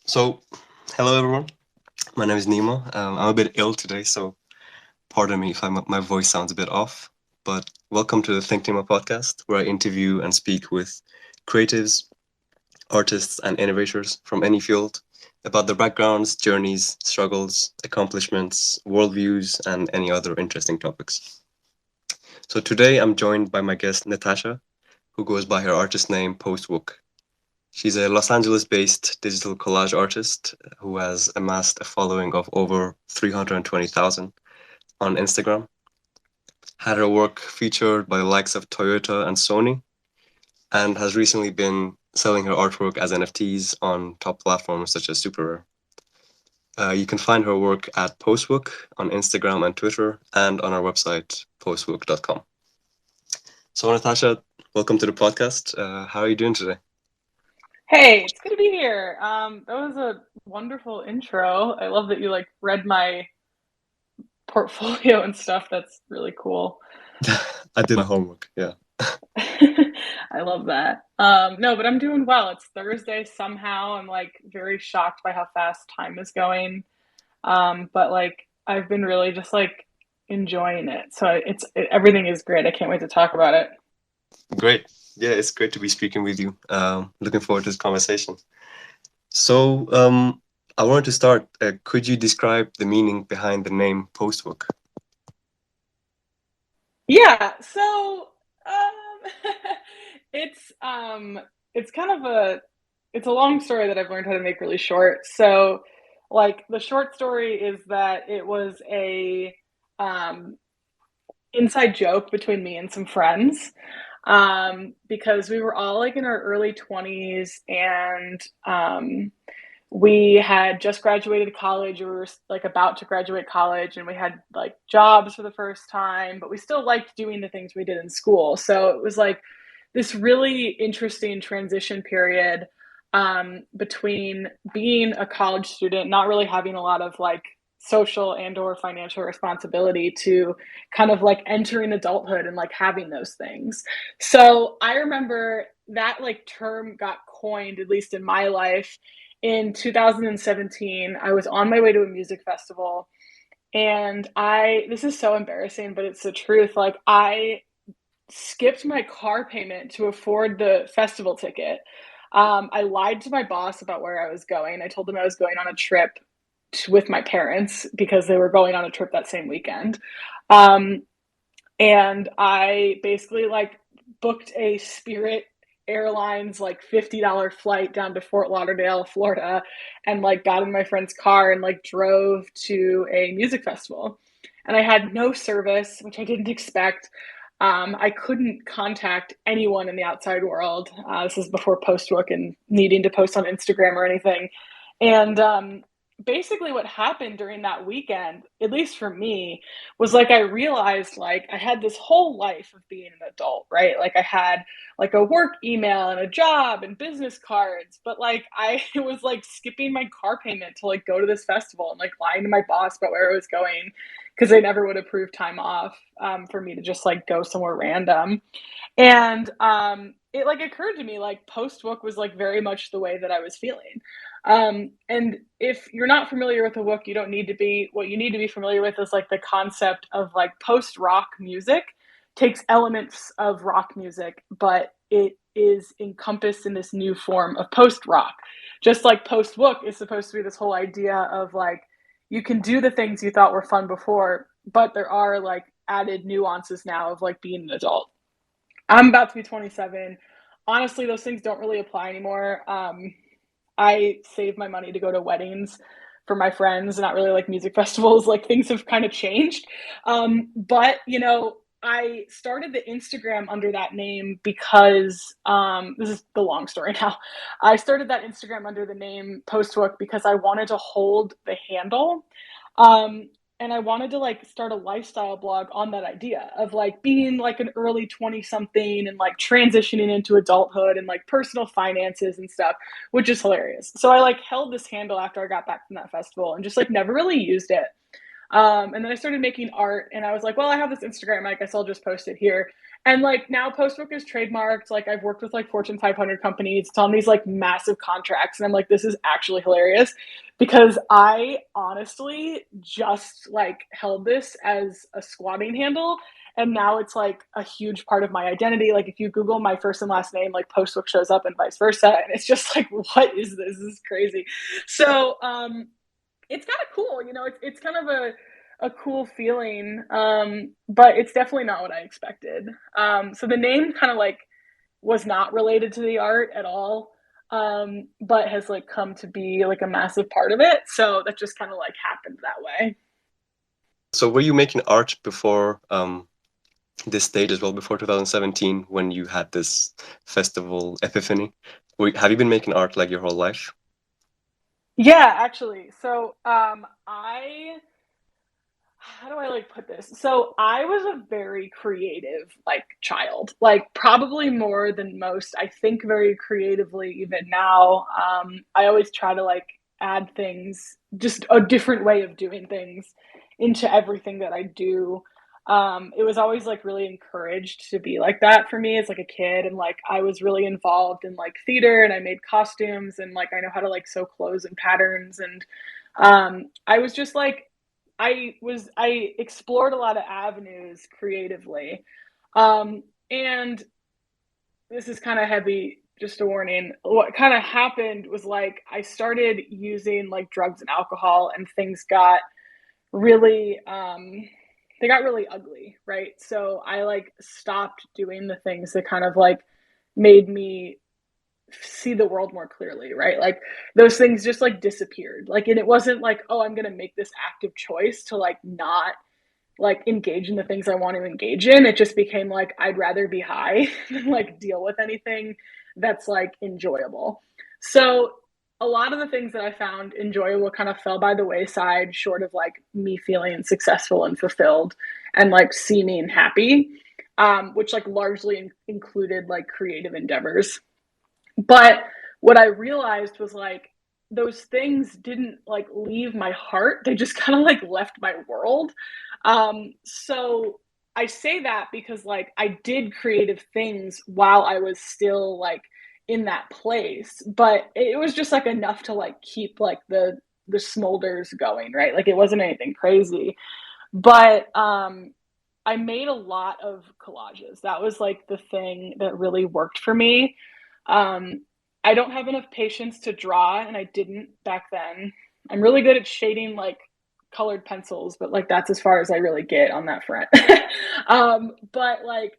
So, hello everyone. My name is Nima. I'm a bit ill today, so pardon me if my voice sounds a bit off. But welcome to the Think Nima podcast, where I interview and speak with creatives, artists, and innovators from any field about their backgrounds, journeys, struggles, accomplishments, worldviews, and any other interesting topics. So today I'm joined by my guest Natasha, who goes by her artist name Post Wook. She's a Los Angeles based digital collage artist who has amassed a following of over 320,000 on Instagram, had her work featured by the likes of Toyota and Sony, and has recently been selling her artwork as NFTs on top platforms such as SuperRare. You can find her work at Postbook on Instagram and Twitter and on our website, postbook.com. So, Natasha, welcome to the podcast. How are you doing today? Hey, it's good to be here. That was a wonderful intro. I love that you like read my portfolio and stuff. That's really cool. I did my homework, yeah. I love that. No, but I'm doing well. It's Thursday somehow. I'm like very shocked by how fast time is going. But like I've been really just like enjoying it. So everything is great. I can't wait to talk about it. Great. Yeah, it's great to be speaking with you. Looking forward to this conversation. So, I wanted to start. Could you describe the meaning behind the name Postbook? Yeah, so it's um it's kind of a long story that I've learned how to make really short. So like the short story is that it was a um inside joke between me and some friends because we were all like in our early 20s and we had just graduated college, or we were like about to graduate college, and we had like jobs for the first time, but we still liked doing the things we did in school. So it was like this really interesting transition period between being a college student, not really having a lot of like social and or financial responsibility, to kind of like entering adulthood and like having those things. So I remember that like term got coined, at least in my life, in 2017. I was on my way to a music festival, and this is so embarrassing, but it's the truth. Like, I skipped my car payment to afford the festival ticket. I lied to my boss about where I was going. I told him I was going on a trip with my parents because they were going on a trip that same weekend. Um, and I basically like booked a Spirit Airlines like $50 flight down to Fort Lauderdale, Florida, and like got in my friend's car and like drove to a music festival. And I had no service, which I didn't expect. I couldn't contact anyone in the outside world. This is before Postbook and needing to post on Instagram or anything. And basically, what happened during that weekend, at least for me, was like I realized like I had this whole life of being an adult, right? Like I had like a work email and a job and business cards, but like I was like skipping my car payment to like go to this festival and like lying to my boss about where I was going because they never would approve time off for me to just like go somewhere random. And it like occurred to me like Postbook was like very much the way that I was feeling. And if you're not familiar with the Wook, you don't need to be. What you need to be familiar with is like the concept of like post rock music takes elements of rock music, but it is encompassed in this new form of post rock. Just like post Wook is supposed to be this whole idea of like you can do the things you thought were fun before, but there are like added nuances now of like being an adult. I'm about to be 27. Honestly, those things don't really apply anymore. I save my money to go to weddings for my friends, not really like music festivals. Like things have kind of changed. But you know, I started the Instagram under that name because this is the long story now. I started that Instagram under the name Postbook because I wanted to hold the handle. Um, and I wanted to like start a lifestyle blog on that idea of like being like an early 20 something and like transitioning into adulthood and like personal finances and stuff, which is hilarious. So I like held this handle after I got back from that festival and just like never really used it. And then I started making art, and I was like, well, I have this Instagram, I guess I'll just post it here. And like now Postbook is trademarked. Like I've worked with like Fortune 500 companies. It's on these like massive contracts. And I'm like, this is actually hilarious because I honestly just like held this as a squatting handle. And now it's like a huge part of my identity. Like if you Google my first and last name, like Postbook shows up and vice versa. And it's just like, what is this? This is crazy. So it's kind of cool, you know, it's kind of a cool feeling. But it's definitely not what I expected. So the name kind of like was not related to the art at all. But has like come to be like a massive part of it. So that just kind of like happened that way. So were you making art before this stage as well, before 2017 when you had this festival epiphany? Have you been making art like your whole life? Yeah, actually. So I how do I like put this? So I was a very creative like child, like probably more than most. I think very creatively even now. I always try to like add things, just a different way of doing things into everything that I do. It was always like really encouraged to be like that for me as like a kid, and like I was really involved in like theater, and I made costumes, and like I know how to like sew clothes and patterns, and I was just like I explored a lot of avenues creatively. And this is kind of heavy, just a warning. What kind of happened was like I started using like drugs and alcohol, and things got really they got really ugly, right? So I like stopped doing the things that kind of like made me see the world more clearly, right? Like those things just like disappeared. Like, and it wasn't like, oh, I'm gonna make this active choice to like not like engage in the things I want to engage in. It just became like I'd rather be high than like deal with anything that's like enjoyable. So a lot of the things that I found enjoyable kind of fell by the wayside, short of like me feeling successful and fulfilled and like seeming happy, which like largely included like creative endeavors. But what I realized was like those things didn't like leave my heart. They just kind of like left my world. So I say that because like I did creative things while I was still like in that place, but it was just like enough to like keep like the smolders going, right? Like it wasn't anything crazy. But I made a lot of collages. That was like the thing that really worked for me. Um, I don't have enough patience to draw, and I didn't back then. I'm really good at shading like colored pencils, but like that's as far as I really get on that front. But like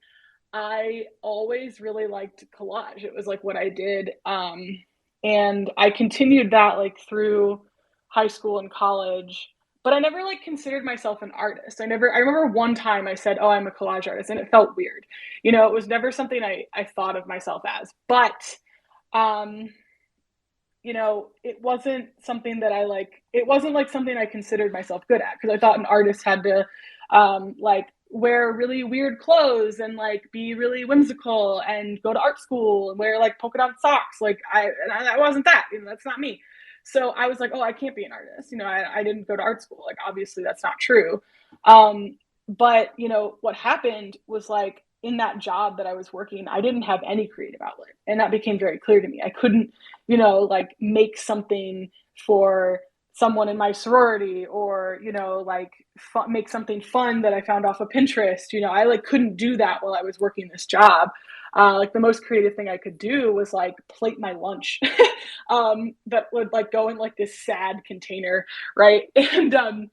I always really liked collage. It was like what I did. And I continued that like through high school and college, but I never like considered myself an artist. I remember one time I said, oh, I'm a collage artist, and it felt weird. You know, it was never something I thought of myself as. But um, you know, it wasn't something that it wasn't like something I considered myself good at, because I thought an artist had to like wear really weird clothes and like be really whimsical and go to art school and wear like polka dot socks. Like I wasn't that, you know, that's not me. So I was like, oh, I can't be an artist. You know, I didn't go to art school. Like obviously that's not true. But you know, what happened was like in that job that I was working, I didn't have any creative outlet. And that became very clear to me. I couldn't, you know, like make something for someone in my sorority, or you know, like make something fun that I found off of Pinterest. You know, I like couldn't do that while I was working this job. Like the most creative thing I could do was like plate my lunch that would like go in like this sad container, right? And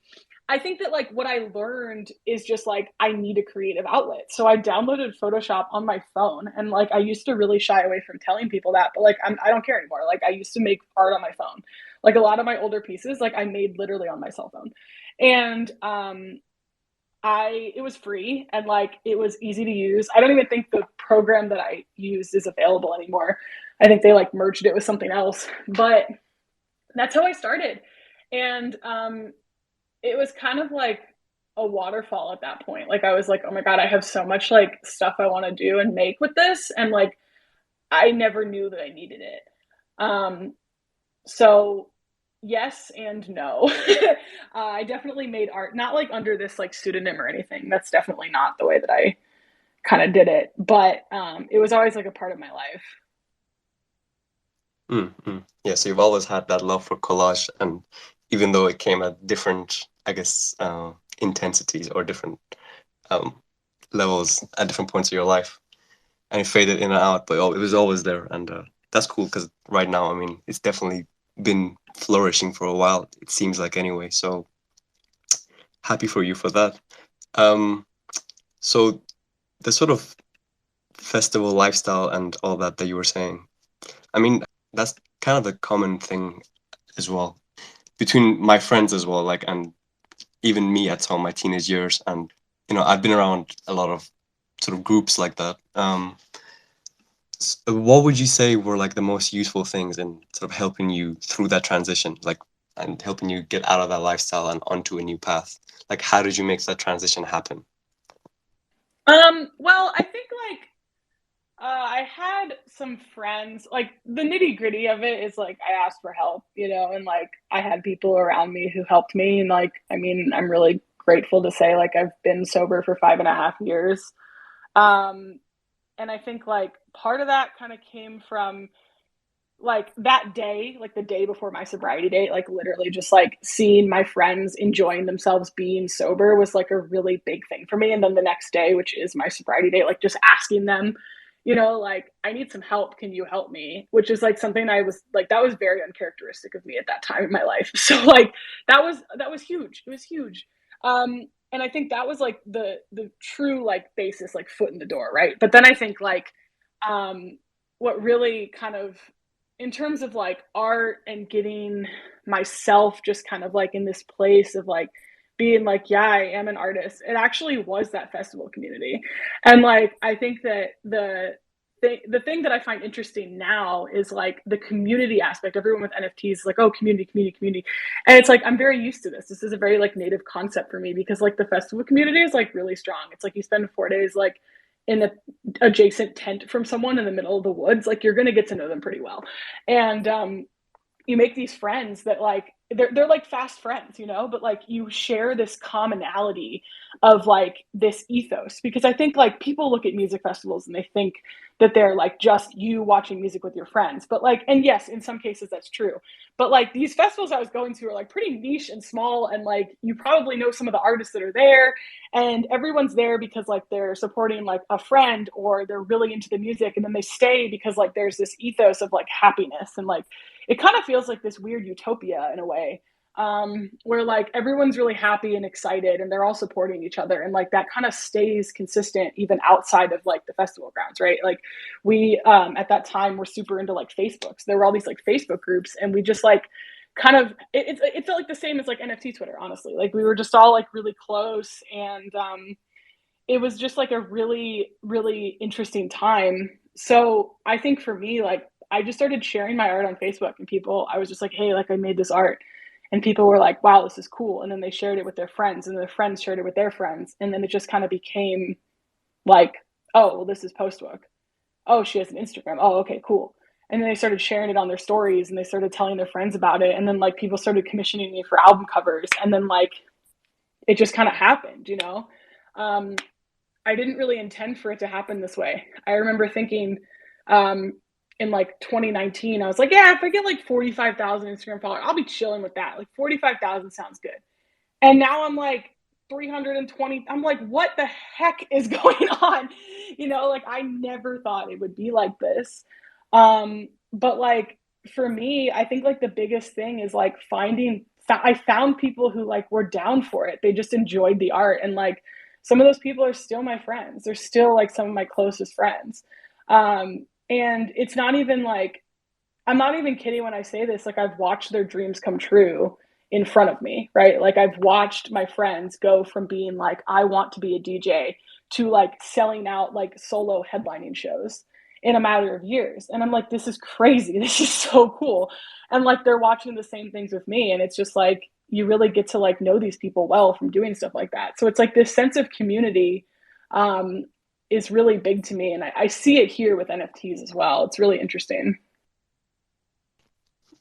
I think that like what I learned is just like I need a creative outlet. So I downloaded Photoshop on my phone, and like I used to really shy away from telling people that, but like I don't care anymore. Like I used to make art on my phone. Like a lot of my older pieces, like I made literally on my cell phone. And I it was free, and like it was easy to use. I don't even think the program that I used is available anymore. I think they like merged it with something else. But that's how I started. And it was kind of like a waterfall at that point. Like I was like, oh my God, I have so much like stuff I want to do and make with this. And like I never knew that I needed it. Um, so yes and no. I definitely made art, not like under this like pseudonym or anything. That's definitely not the way that I kind of did it, but it was always like a part of my life. Yeah, so you've always had that love for collage, and even though it came at different, I guess, intensities or different um, levels at different points of your life, and it faded in and out, but it was always there, and that's cool because right now, I mean, it's definitely been flourishing for a while. It seems like anyway. So happy for you for that. Um, so the sort of festival lifestyle and all that you were saying, I mean, that's kind of a common thing as well between my friends as well, like, and even me at some of my teenage years, and I've been around a lot of sort of groups like that. What would you say were like the most useful things in sort of helping you through that transition, like, and helping you get out of that lifestyle and onto a new path? Like, how did you make that transition happen? Well, I think like I had some friends. Like the nitty gritty of it is like I asked for help, and like I had people around me who helped me. And like, I mean, I'm really grateful to say like I've been sober for 5.5 years. Um, and I think like part of that kind of came from like that day, like the day before my sobriety date, like literally just like seeing my friends enjoying themselves being sober was like a really big thing for me. And then the next day, which is my sobriety date, like just asking them, like, I need some help. Can you help me? Which is like something I was like, that was very uncharacteristic of me at that time in my life. So like that was huge. It was huge. And I think that was like the true like basis, like foot in the door, right? But then I think like what really kind of in terms of like art and getting myself just kind of like in this place of like being like, yeah, I am an artist, it actually was that festival community. And like I think that the thing that I find interesting now is like the community aspect. Everyone with NFTs is like, oh, community, community, community. And it's like I'm very used to this. This is a very like native concept for me because like the festival community is like really strong. It's like you spend 4 days like in the adjacent tent from someone in the middle of the woods, like you're going to get to know them pretty well. And you make these friends that like they're like fast friends, but like you share this commonality of like this ethos. Because I think like people look at music festivals and they think that they're like just you watching music with your friends. But like, and yes, in some cases that's true. But like these festivals I was going to are like pretty niche and small, and like you probably know some of the artists that are there, and everyone's there because like they're supporting like a friend or they're really into the music, and then they stay because like there's this ethos of like happiness. And like it kind of feels like this weird utopia in a way, where like everyone's really happy and excited and they're all supporting each other, and like that kind of stays consistent even outside of like the festival grounds, right? Like we at that time were super into like Facebook, so there were all these like Facebook groups, and we just like kind of it felt like the same as like NFT Twitter, honestly. Like we were just all like really close, and it was just like a really really interesting time. So I think for me, like I just started sharing my art on Facebook, and people, I was just like, hey, like I made this art, and people were like, wow, this is cool. And then they shared it with their friends, and their friends shared it with their friends, and then it just kind of became like, oh, well, this is Postbook. Oh, she has an Instagram. Oh, okay, cool. And then they started sharing it on their stories, and they started telling their friends about it, and then like people started commissioning me for album covers, and then like it just kind of happened. um, I didn't really intend for it to happen this way. I remember thinking um, in like 2019, I was like, yeah, if I get like 45,000 Instagram followers, I'll be chilling with that. Like 45,000 sounds good. And now I'm like 320. I'm like, what the heck is going on? Like I never thought it would be like this. But like for me, I think like the biggest thing is like I found people who like were down for it. They just enjoyed the art. And like some of those people are still my friends. They're still like some of my closest friends. And it's not even like, I'm not even kidding when I say this. Like I've watched their dreams come true in front of me, right? Like I've watched my friends go from being like, I want to be a DJ to like selling out like solo headlining shows in a matter of years. And I'm like, this is crazy. This is so cool. And like they're watching the same things with me. And it's just like you really get to like know these people well from doing stuff like that. So it's like this sense of community um, is really big to me. And I see it here with NFTs as well. It's really interesting.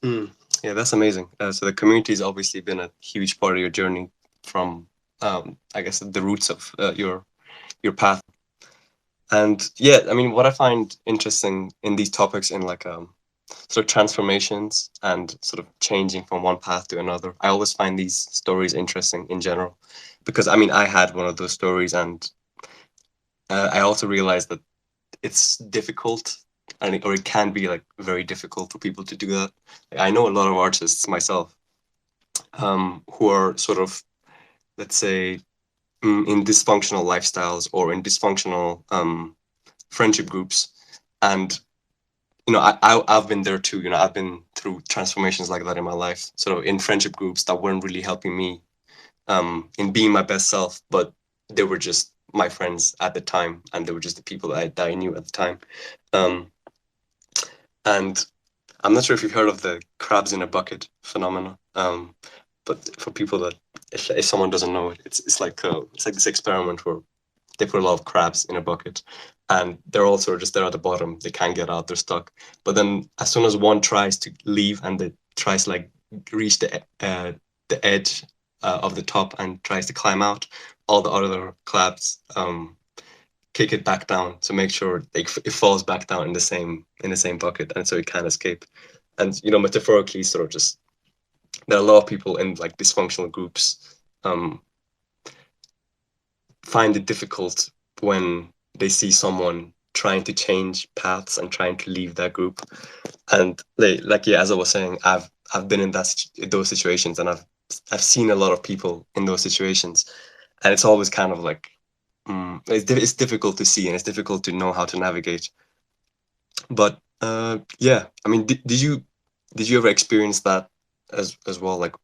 Mm, yeah, that's amazing. So the community has obviously been a huge part of your journey from, I guess, the roots of your path. And yeah, I mean, what I find interesting in these topics, in like sort of transformations and sort of changing from one path to another, I always find these stories interesting in general, because I mean, I had one of those stories, and I also realized that it's difficult, or it can be like very difficult for people to do that. Like, I know a lot of artists myself, who are sort of, let's say, in dysfunctional lifestyles or in dysfunctional friendship groups, and I've been there too. I've been through transformations like that in my life, sort of in friendship groups that weren't really helping me in being my best self, but they were just my friends at the time, and they were just the people that I knew at the time. Um, and I'm not sure if you've heard of the crabs in a bucket phenomenon. But for people that, if someone doesn't know it, it's like this experiment where they put a lot of crabs in a bucket, and they're all sort of just there at the bottom. They can't get out. They're stuck. But then, as soon as one tries to leave, and they tries to like reach the edge of the top and tries to climb out, all the other crabs kick it back down to make sure it falls back down in the same bucket, and so it can't escape. And metaphorically, sort of just, there are a lot of people in like dysfunctional groups um, find it difficult when they see someone trying to change paths and trying to leave that group. And like yeah, as I was saying, I've been in those situations, and I've seen a lot of people in those situations, and it's always kind of like, it's difficult to see, and it's difficult to know how to navigate. But yeah, I mean, did you ever experience that as well, like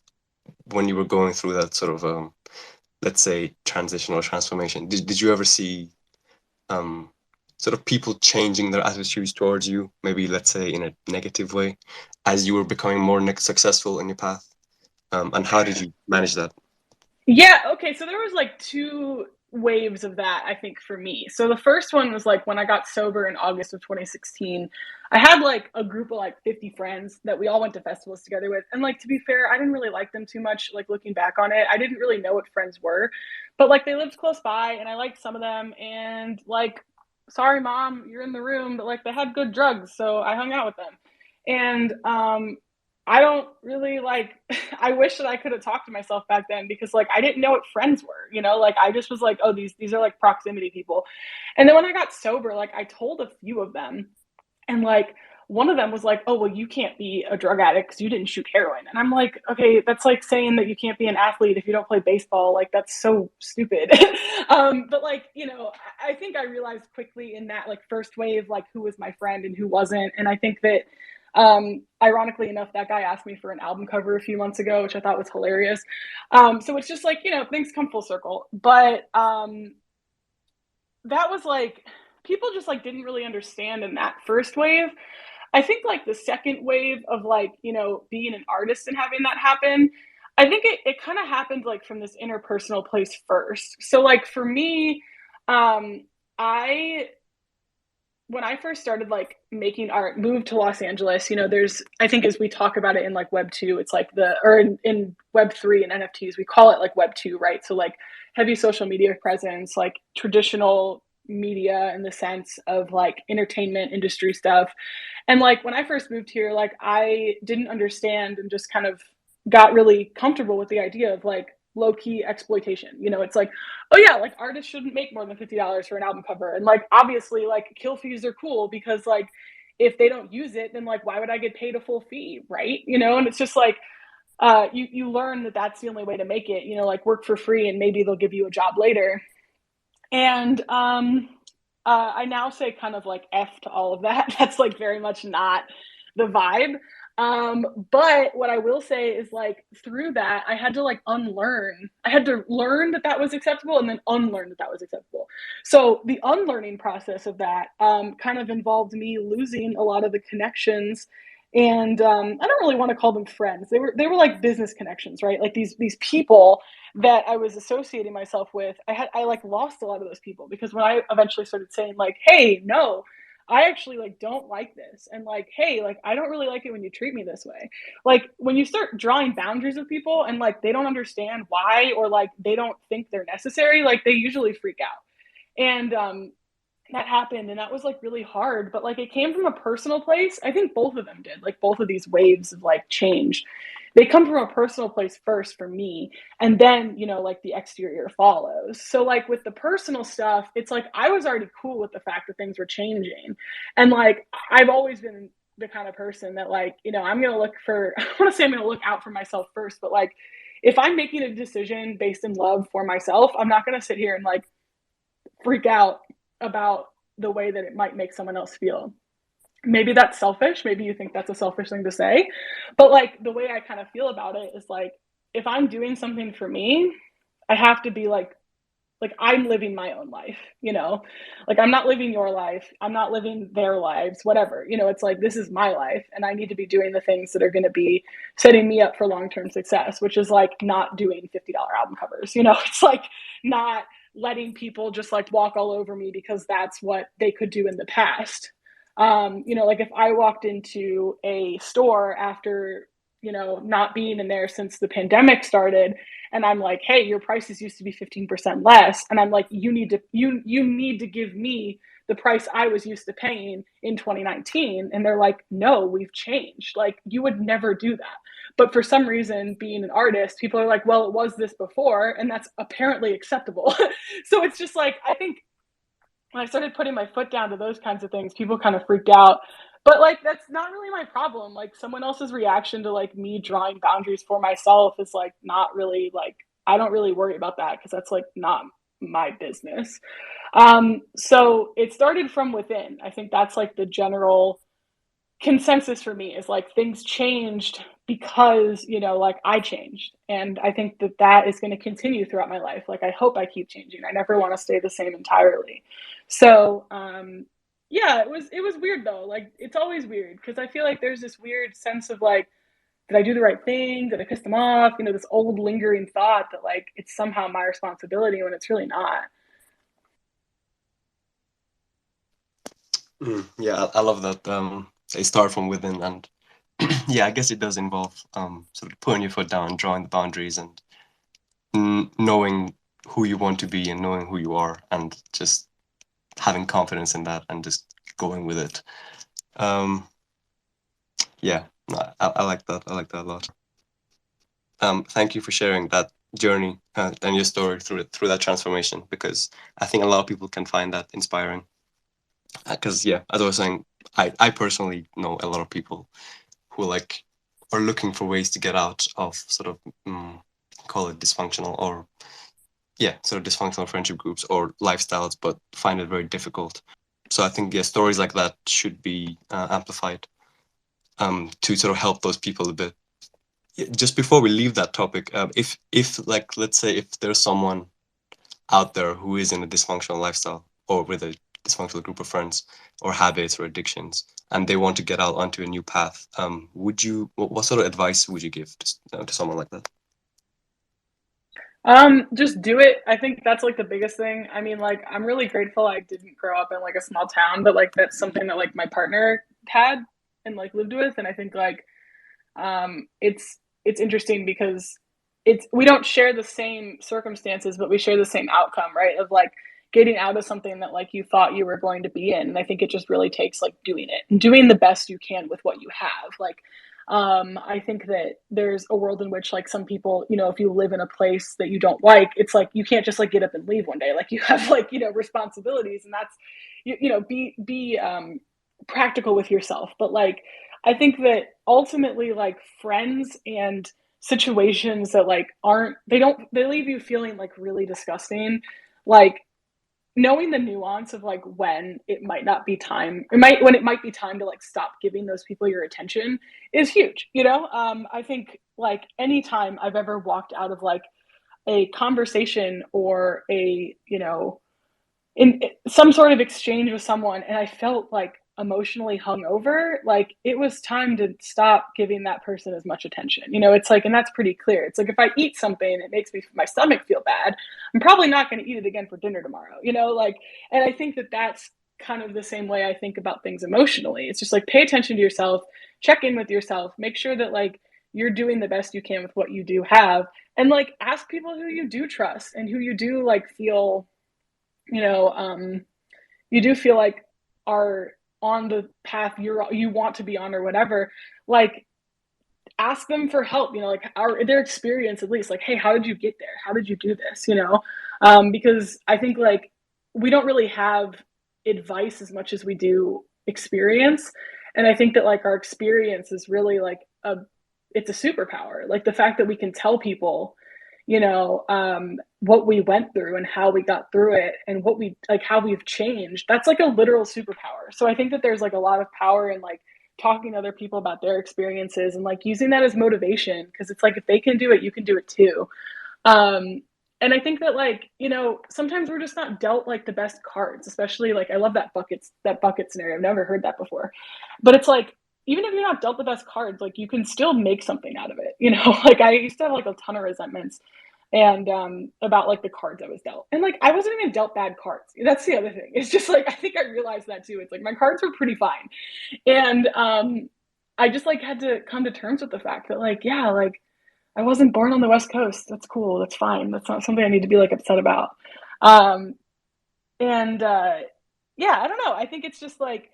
when you were going through that sort of let's say transition or transformation? Did you ever see um sort of people changing their attitudes towards you, maybe let's say in a negative way, as you were becoming more successful in your path? And how did you manage that? Yeah, okay. So there was like two waves of that, I think, for me. So the first one was like when I got sober in August of 2016. I had like a group of like 50 friends that we all went to festivals together with. And like to be fair, I didn't really like them too much. Like looking back on it, I didn't really know what friends were. But like they lived close by and I liked some of them, and like sorry mom, you're in the room, but like they had good drugs, so I hung out with them. And I don't really like I wish that I could have talked to myself back then, because like I didn't know what friends were, like I just was like, oh, these are like proximity people. And then when I got sober, like I told a few of them, and like one of them was like, oh, well, you can't be a drug addict because you didn't shoot heroin. And I'm like, okay, that's like saying that you can't be an athlete if you don't play baseball. Like that's so stupid. But like, I think I realized quickly in that like first wave, like who was my friend and who wasn't. And I think that ironically enough, that guy asked me for an album cover a few months ago, which I thought was hilarious. So it's just like, things come full circle. But that was like, people just like didn't really understand in that first wave. I think like the second wave of like, being an artist and having that happen, I think it kind of happened like from this interpersonal place first. So like for me, I when I first started like making art, moved to Los Angeles, there's, I think as we talk about it in like Web 2, it's like or in Web 3 and NFTs, we call it like Web 2, right? So like heavy social media presence, like traditional media in the sense of like entertainment industry stuff. And like when I first moved here, like I didn't understand and just kind of got really comfortable with the idea of like low key exploitation. It's like, oh yeah, like artists shouldn't make more than $50 for an album cover. And like obviously like kill fees are cool because like if they don't use it, then like why would I get paid a full fee, right? And it's just like you learn that that's the only way to make it, like work for free and maybe they'll give you a job later. And I now say kind of like F to all of that. That's like very much not the vibe. But what I will say is like through that, I had to like unlearn. I had to learn that that was acceptable and then unlearn that that was acceptable. So the unlearning process of that kind of involved me losing a lot of the connections. And I don't really want to call them friends. They were like business connections, right? Like these people that I was associating myself with, I like lost a lot of those people because when I eventually started saying like, hey, no, I actually like don't like this, and like, hey, like I don't really like it when you treat me this way. Like when you start drawing boundaries with people and like they don't understand why, or like they don't think they're necessary, like they usually freak out. And that happened, and that was like really hard, but like it came from a personal place. I think both of them did. Like both of these waves of like change, they come from a personal place first for me, and then, you know, like the exterior follows. So like with the personal stuff, it's like I was already cool with the fact that things were changing. And like I've always been the kind of person that, like, you know, I'm going to look for I want to say I'm going to look out for myself first, but like if I'm making a decision based in love for myself, I'm not going to sit here and like freak out about the way that it might make someone else feel. Maybe that's selfish. Maybe you think that's a selfish thing to say. But like the way I kind of feel about it is like if I'm doing something for me, I have to be like I'm living my own life, you know? Like I'm not living your life. I'm not living their lives, whatever. You know, it's like this is my life and I need to be doing the things that are going to be setting me up for long-term success, which is like not doing $50 album covers. You know, it's like not letting people just like walk all over me because that's what they could do in the past. You know, like if I walked into a store after, you know, not being in there since the pandemic started, and I'm like, hey, your prices used to be 15% less, and I'm like, you need to give me the price I was used to paying in 2019. And they're like, no, we've changed. Like you would never do that. But for some reason, being an artist, people are like, well, it was this before, and that's apparently acceptable. So it's just like I think when I started putting my foot down to those kinds of things, people kind of freaked out. But like that's not really my problem. Like someone else's reaction to like me drawing boundaries for myself is like not really like I don't really worry about that because that's like not my business. So it started from within. I think that's like the general consensus for me is like things changed because, you know, like I changed, and I think that that is going to continue throughout my life. Like I hope I keep changing. I never want to stay the same entirely. So yeah, it was weird though. Like it's always weird because I feel like there's this weird sense of like, did I do the right thing? Did I piss them off? You know, this old lingering thought that like it's somehow my responsibility when it's really not. Yeah, I love that. They start from within, and yeah, I guess it does involve sort of putting your foot down, drawing the boundaries, and knowing who you want to be and knowing who you are, and just having confidence in that and just going with it. Um, yeah, I like that. I like that a lot. Thank you for sharing that journey and your story through that transformation, because I think a lot of people can find that inspiring. Because yeah, as I was saying, I personally know a lot of people who like are looking for ways to get out of sort of call it dysfunctional, or yeah, sort of dysfunctional friendship groups or lifestyles, but find it very difficult. So I think yeah, stories like that should be amplified to sort of help those people a bit. Yeah, just before we leave that topic, if like let's say if there's someone out there who is in a dysfunctional lifestyle or with a dysfunctional group of friends or habits or addictions, and they want to get out onto a new path, would you what sort of advice would you give to someone like that? Just do it. I think that's like the biggest thing. I mean, like, I'm really grateful I didn't grow up in like a small town, but like that's something that like my partner had and like lived with. And I think like it's interesting because it's we don't share the same circumstances, but we share the same outcome, right? Of like getting out of something that like you thought you were going to be in. And I think it just really takes like doing it and doing the best you can with what you have. Like I think that there's a world in which like some people, you know, if you live in a place that you don't like, it's like you can't just like get up and leave one day. Like you have like, you know, responsibilities, and that's you know, be practical with yourself. But like I think that ultimately like friends and situations that like aren't they leave you feeling like really disgusting. Like knowing the nuance of like when it might not be time, it might when it might be time to like stop giving those people your attention is huge, you know. I think like anytime I've ever walked out of like a conversation or a, you know, in some sort of exchange with someone and I felt like emotionally hungover, like it was time to stop giving that person as much attention. You know, it's like, and that's pretty clear. It's like if I eat something, it makes me my stomach feel bad. I'm probably not going to eat it again for dinner tomorrow. You know, like, and I think that that's kind of the same way I think about things emotionally. It's just like pay attention to yourself, check in with yourself, make sure that like you're doing the best you can with what you do have, and like ask people who you do trust and who you do like feel, you know, you do feel like are on the path you want to be on or whatever, like ask them for help, like their experience at least, like, hey, how did you get there? How did you do this? Because I think like we don't really have advice as much as we do experience. And I think that like our experience is really like it's a superpower. Like the fact that we can tell people, what we went through and how we got through it and what we like, how we've changed. That's like a literal superpower. So I think that there's like a lot of power in like talking to other people about their experiences and like using that as motivation, because it's like if they can do it, you can do it too. um and I think that like, sometimes we're just not dealt like the best cards, especially like I love that bucket scenario. I've never heard that before, but it's like even if you're not dealt the best cards, like you can still make something out of it. Like I used to have like a ton of resentments and about like the cards I was dealt. And like I wasn't even dealt bad cards. That's the other thing. It's just like I think I realized that too. It's like my cards were pretty fine. And I just like had to come to terms with the fact that like, yeah, like I wasn't born on the West Coast. That's cool. That's fine. That's not something I need to be like upset about. Um and yeah, I don't know. I think it's just like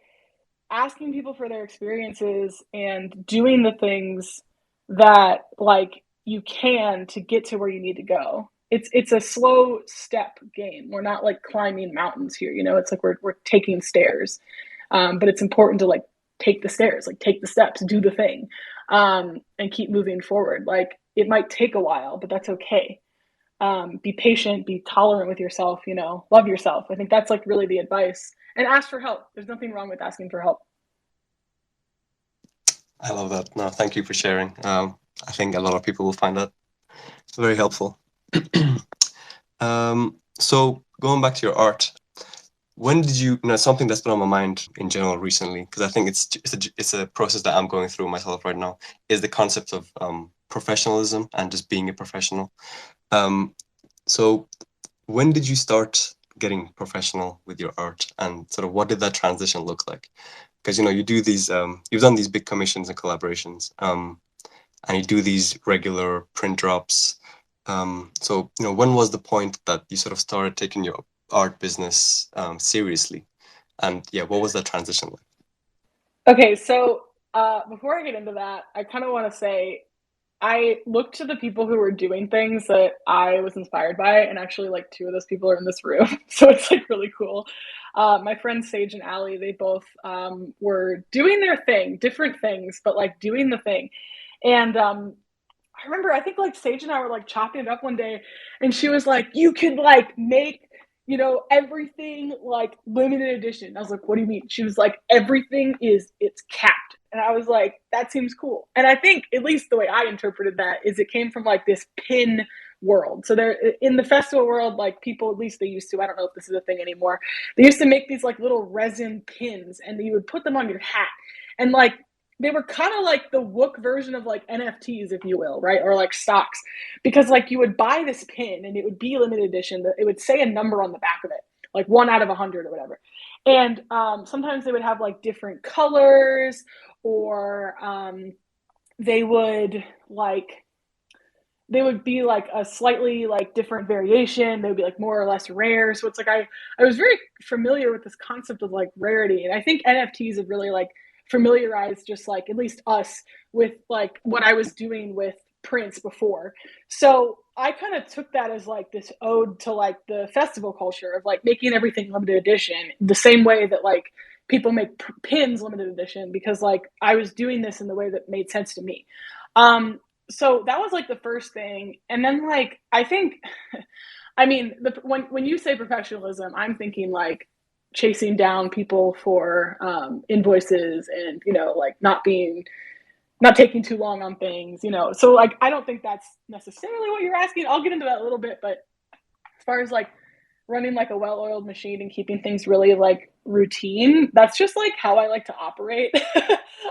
asking people for their experiences and doing the things that like you can to get to where you need to go. It's a slow step game. We're not like climbing mountains here, it's like we're taking stairs. But it's important to like take the stairs, like take the steps, do the thing, and keep moving forward. Like it might take a while, but that's okay. Be patient, be tolerant with yourself, love yourself. I think that's like really the advice. And ask for help. There's nothing wrong with asking for help. I love that. No, thank you for sharing. I think a lot of people will find that very helpful. So going back to your art, when did something that's been on my mind in general recently, because I think it's a process that I'm going through myself right now, is the concept of professionalism and just being a professional. So when did you start getting professional with your art, and sort of what did that transition look like? Because you do these, you've done these big commissions and collaborations, and you do these regular print drops. So when was the point that you sort of started taking your art business seriously, and yeah, what was that transition like? Okay, so before I get into that, I kind of want to say I looked to the people who were doing things that I was inspired by, and actually, like two of those people are in this room, so it's like really cool. My friends Sage and Allie, they both were doing their thing, different things, but like doing the thing. And I remember, I think like Sage and I were like chopping it up one day, and she was like, "You could like make, everything like limited edition." I was like, "What do you mean?" She was like, "Everything it's capped." And I was like, "That seems cool." And I think at least the way I interpreted that is it came from like this pin world. So there in the festival world, like people, at least they used to, I don't know if this is a thing anymore. They used to make these like little resin pins, and you would put them on your hat. And like they were kind of like the Wook version of like NFTs, if you will, right? Or like stocks, because like you would buy this pin and it would be limited edition. It would say a number on the back of it, like 1 out of 100 or whatever. And sometimes they would have like different colors, or they would like they would be like a slightly like different variation. They would be like more or less rare. So it's like I was very familiar with this concept of like rarity, and I think NFTs have really like familiarized just like at least us with like what I was doing with prints before. So I kind of took that as like this ode to like the festival culture of like making everything limited edition, the same way that like people make pins limited edition, because like I was doing this in the way that made sense to me. So that was like the first thing. And then like I think I mean when you say professionalism, I'm thinking like chasing down people for invoices, and like not taking too long on things, so like I don't think that's necessarily what you're asking. I'll get into that a little bit, but as far as like running like a well-oiled machine and keeping things really like routine, that's just like how I like to operate.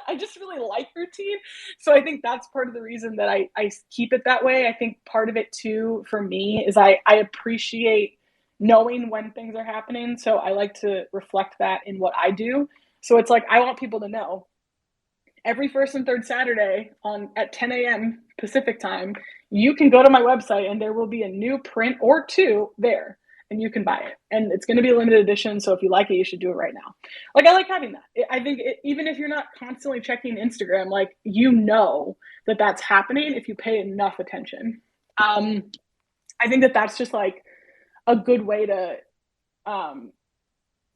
I just really like routine, so I think that's part of the reason that I keep it that way. I think part of it too for me is I appreciate knowing when things are happening, so I like to reflect that in what I do. So it's like I want people to know every first and third Saturday on at 10 a.m. Pacific time, you can go to my website and there will be a new print or two there. and you can buy it, and it's going to be a limited edition. So if you like it, you should do it right now. Like, I like having that. I think even if you're not constantly checking Instagram, like, you know that that's happening if you pay enough attention. I think that that's just like a good way to um,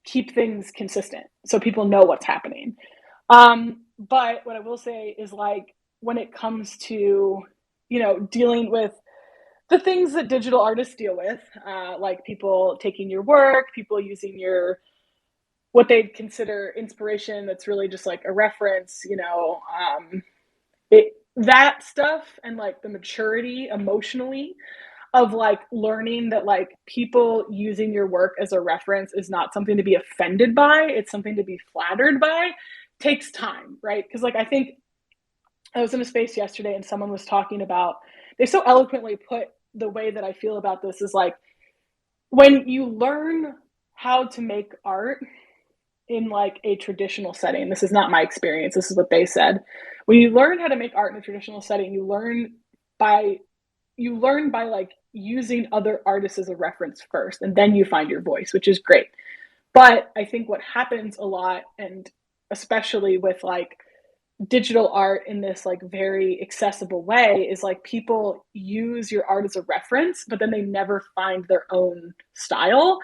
keep things consistent so people know what's happening. But what I will say is, like, when it comes to, dealing with the things that digital artists deal with, like people taking your work, people using your what they'd consider inspiration that's really just like a reference, that stuff, and like the maturity emotionally of like learning that like people using your work as a reference is not something to be offended by, it's something to be flattered by, takes time, right? Because like I think I was in a space yesterday and someone was talking about, they so eloquently put the way that I feel about this is like, when you learn how to make art in like a traditional setting, this is not my experience, this is what they said. When you learn how to make art in a traditional setting, by you learn by like using other artists as a reference first, and then you find your voice, which is great. But I think what happens a lot, and especially with like digital art in this like very accessible way, is like people use your art as a reference, but then they never find their own style.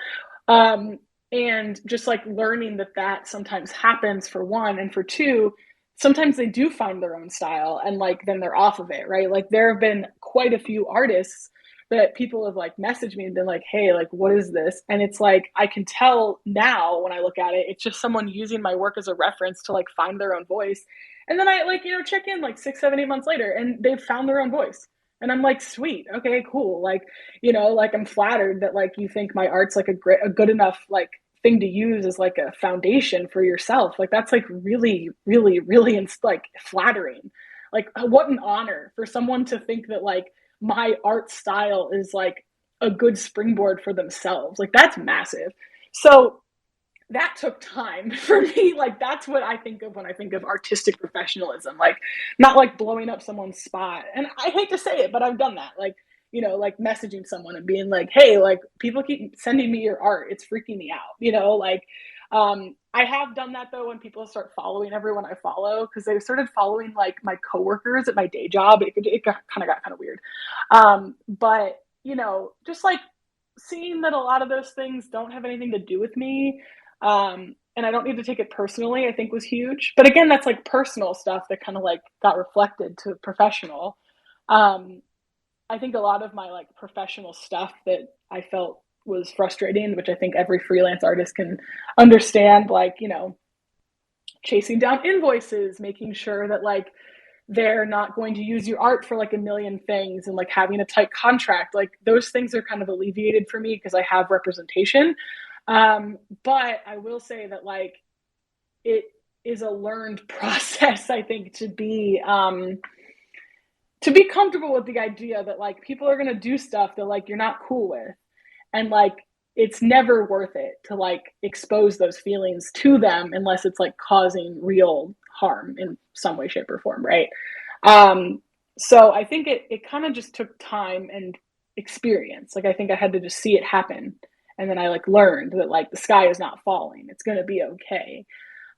um, and just like learning that that sometimes happens, for one, and for two, sometimes they do find their own style and like then they're off of it, right? Like there have been quite a few artists that people have like messaged me and been like, hey, like, what is this? And it's like, I can tell now when I look at it, it's just someone using my work as a reference to like find their own voice. And then I like, check in like 6, 7, 8 months later and they've found their own voice. And I'm like, sweet, okay, cool. Like, like I'm flattered that like you think my art's like a good enough like thing to use as like a foundation for yourself. Like that's like really, really, really like flattering. Like what an honor for someone to think that like my art style is like a good springboard for themselves. Like that's massive. So that took time for me. Like that's what I think of when I think of artistic professionalism. Like not like blowing up someone's spot. And I hate to say it, but I've done that. Like, like messaging someone and being like, hey, like people keep sending me your art. It's freaking me out. Like I have done that though when people start following everyone I follow, because they started following like my coworkers at my day job. It kind of weird. But just like seeing that a lot of those things don't have anything to do with me, and I don't need to take it personally, I think was huge. But again, that's like personal stuff that kind of like got reflected to professional. Um, I think a lot of my like professional stuff that I felt was frustrating, which I think every freelance artist can understand, like, chasing down invoices, making sure that like they're not going to use your art for like a million things, and like having a tight contract, like those things are kind of alleviated for me because I have representation. But I will say that like it is a learned process, I think, to be comfortable with the idea that like people are gonna do stuff that like you're not cool with, and like it's never worth it to like expose those feelings to them unless it's like causing real harm in some way, shape, or form, right? Um, so I think it kind of just took time and experience. Like I think I had to just see it happen, and then I like learned that like the sky is not falling. It's gonna be okay.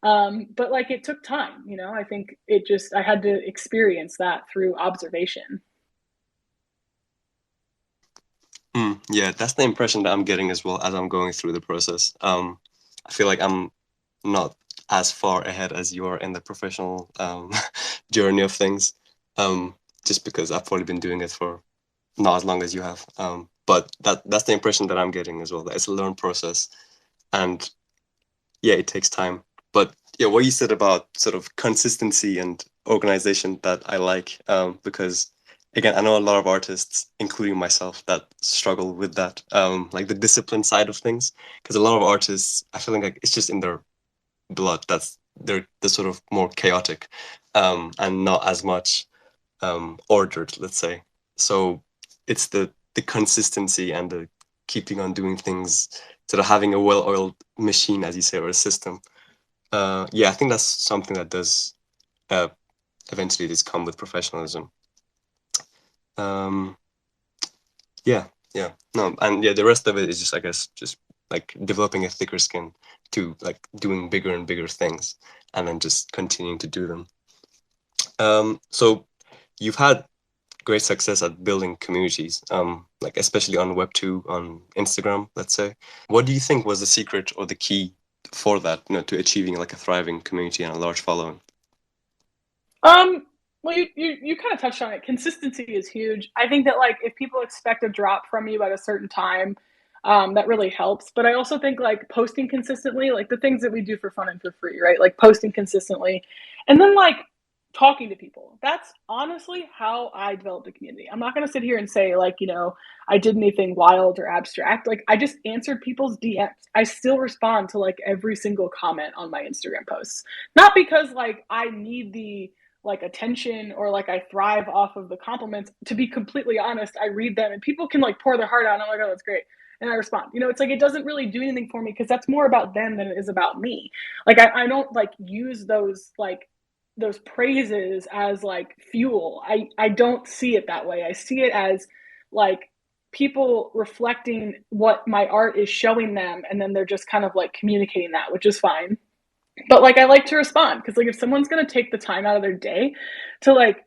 But like it took time. I think I had to experience that through observation. Yeah, that's the impression that I'm getting as well as I'm going through the process. I feel like I'm not as far ahead as you are in the professional journey of things, just because I've probably been doing it for not as long as you have. But that's the impression that I'm getting as well. That it's a learned process, and yeah, it takes time. But yeah, what you said about sort of consistency and organization, that I like, because again, I know a lot of artists, including myself, that struggle with that, like the discipline side of things. Because a lot of artists, I feel like it's just in their blood. They're sort of more chaotic, and not as much ordered, let's say. So it's the consistency and the keeping on doing things, sort of having a well-oiled machine, as you say, or a system. Yeah, I think that's something that does uh, eventually just come with professionalism. Um, yeah. Yeah, no, and yeah, the rest of it is just, I guess, just like developing a thicker skin to like doing bigger and bigger things, and then just continuing to do them. So you've had great success at building communities, like especially on Web2, on Instagram, let's say. What do you think was the secret or the key for that, to achieving like a thriving community and a large following? Um, well, you kind of touched on it. Consistency is huge. I think that like if people expect a drop from you at a certain time, that really helps. But I also think like posting consistently, like the things that we do for fun and for free, right? Like posting consistently, and then like talking to people. That's honestly how I developed a community. I'm not going to sit here and say like, I did anything wild or abstract. Like I just answered people's DMs. I still respond to like every single comment on my Instagram posts. Not because like I need the like attention or like I thrive off of the compliments. To be completely honest, I read them and people can like pour their heart out and I'm like, oh, that's great. And I respond. It's like it doesn't really do anything for me because that's more about them than it is about me. Like I don't like use those praises as like fuel. I don't see it that way. I see it as like people reflecting what my art is showing them and then they're just kind of like communicating that, which is fine. But like I like to respond because like if someone's going to take the time out of their day to like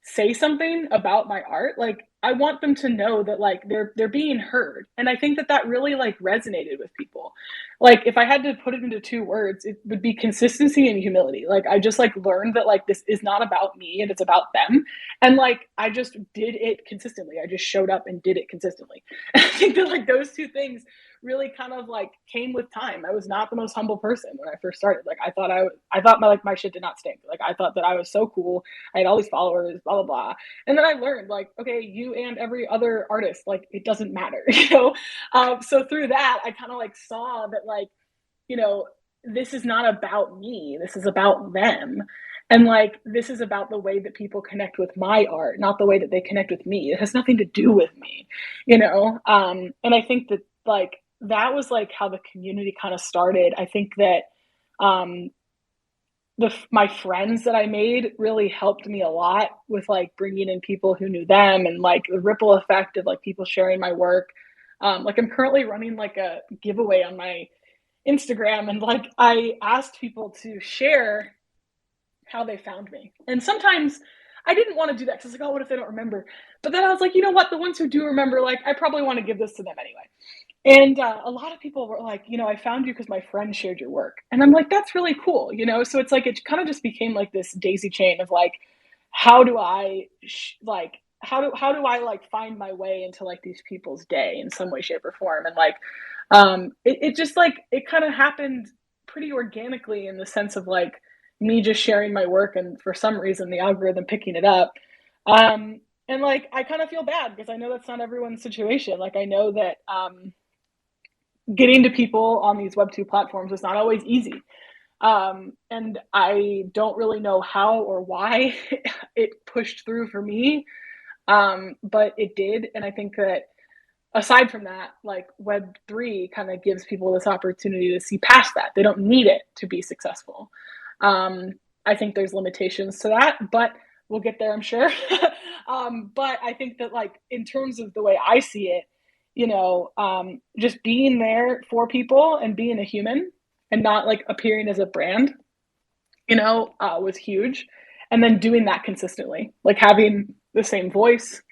say something about my art, like I want them to know that like they're being heard. And I think that that really like resonated with people. Like if I had to put it into two words, it would be consistency and humility. Like I just like learned that like this is not about me and it's about them. And like I just did it consistently. I just showed up and did it consistently. And I think that like those two things really kind of like came with time. I was not the most humble person when I first started. Like I thought my shit did not stink. Like I thought that I was so cool. I had all these followers, blah blah blah. And then I learned like, okay, you and every other artist, like it doesn't matter, you know. So through that, I kind of like saw that like, you know, this is not about me. This is about them. And like this is about the way that people connect with my art, not the way that they connect with me. It has nothing to do with me, you know. And I think that like that was like how the community kind of started. I think that um, my friends that I made really helped me a lot with like bringing in people who knew them and like the ripple effect of like people sharing my work. Like I'm currently running like a giveaway on my Instagram, and like I asked people to share how they found me. And sometimes I didn't want to do that because I was like, oh, what if they don't remember? But then I was like, you know what? The ones who do remember, like, I probably want to give this to them anyway. And a lot of people were like, I found you because my friend shared your work. And I'm like, that's really cool, So it's like, it kind of just became like this daisy chain of like, how do I, how do I like find my way into like these people's day in some way, shape, or form? And like, it just like, it kind of happened pretty organically in the sense of like me just sharing my work and for some reason the algorithm picking it up. And like, I kind of feel bad because I know that's not everyone's situation. Like, I know that, getting to people on these Web2 platforms is not always easy. And I don't really know how or why it pushed through for me, but it did. And I think that aside from that, like Web3 kind of gives people this opportunity to see past that. They don't need it to be successful. Um, I think there's limitations to that, but we'll get there, I'm sure. But I think that, like, in terms of the way I see it, just being there for people and being a human and not like appearing as a brand, was huge. And then doing that consistently, like having the same voice,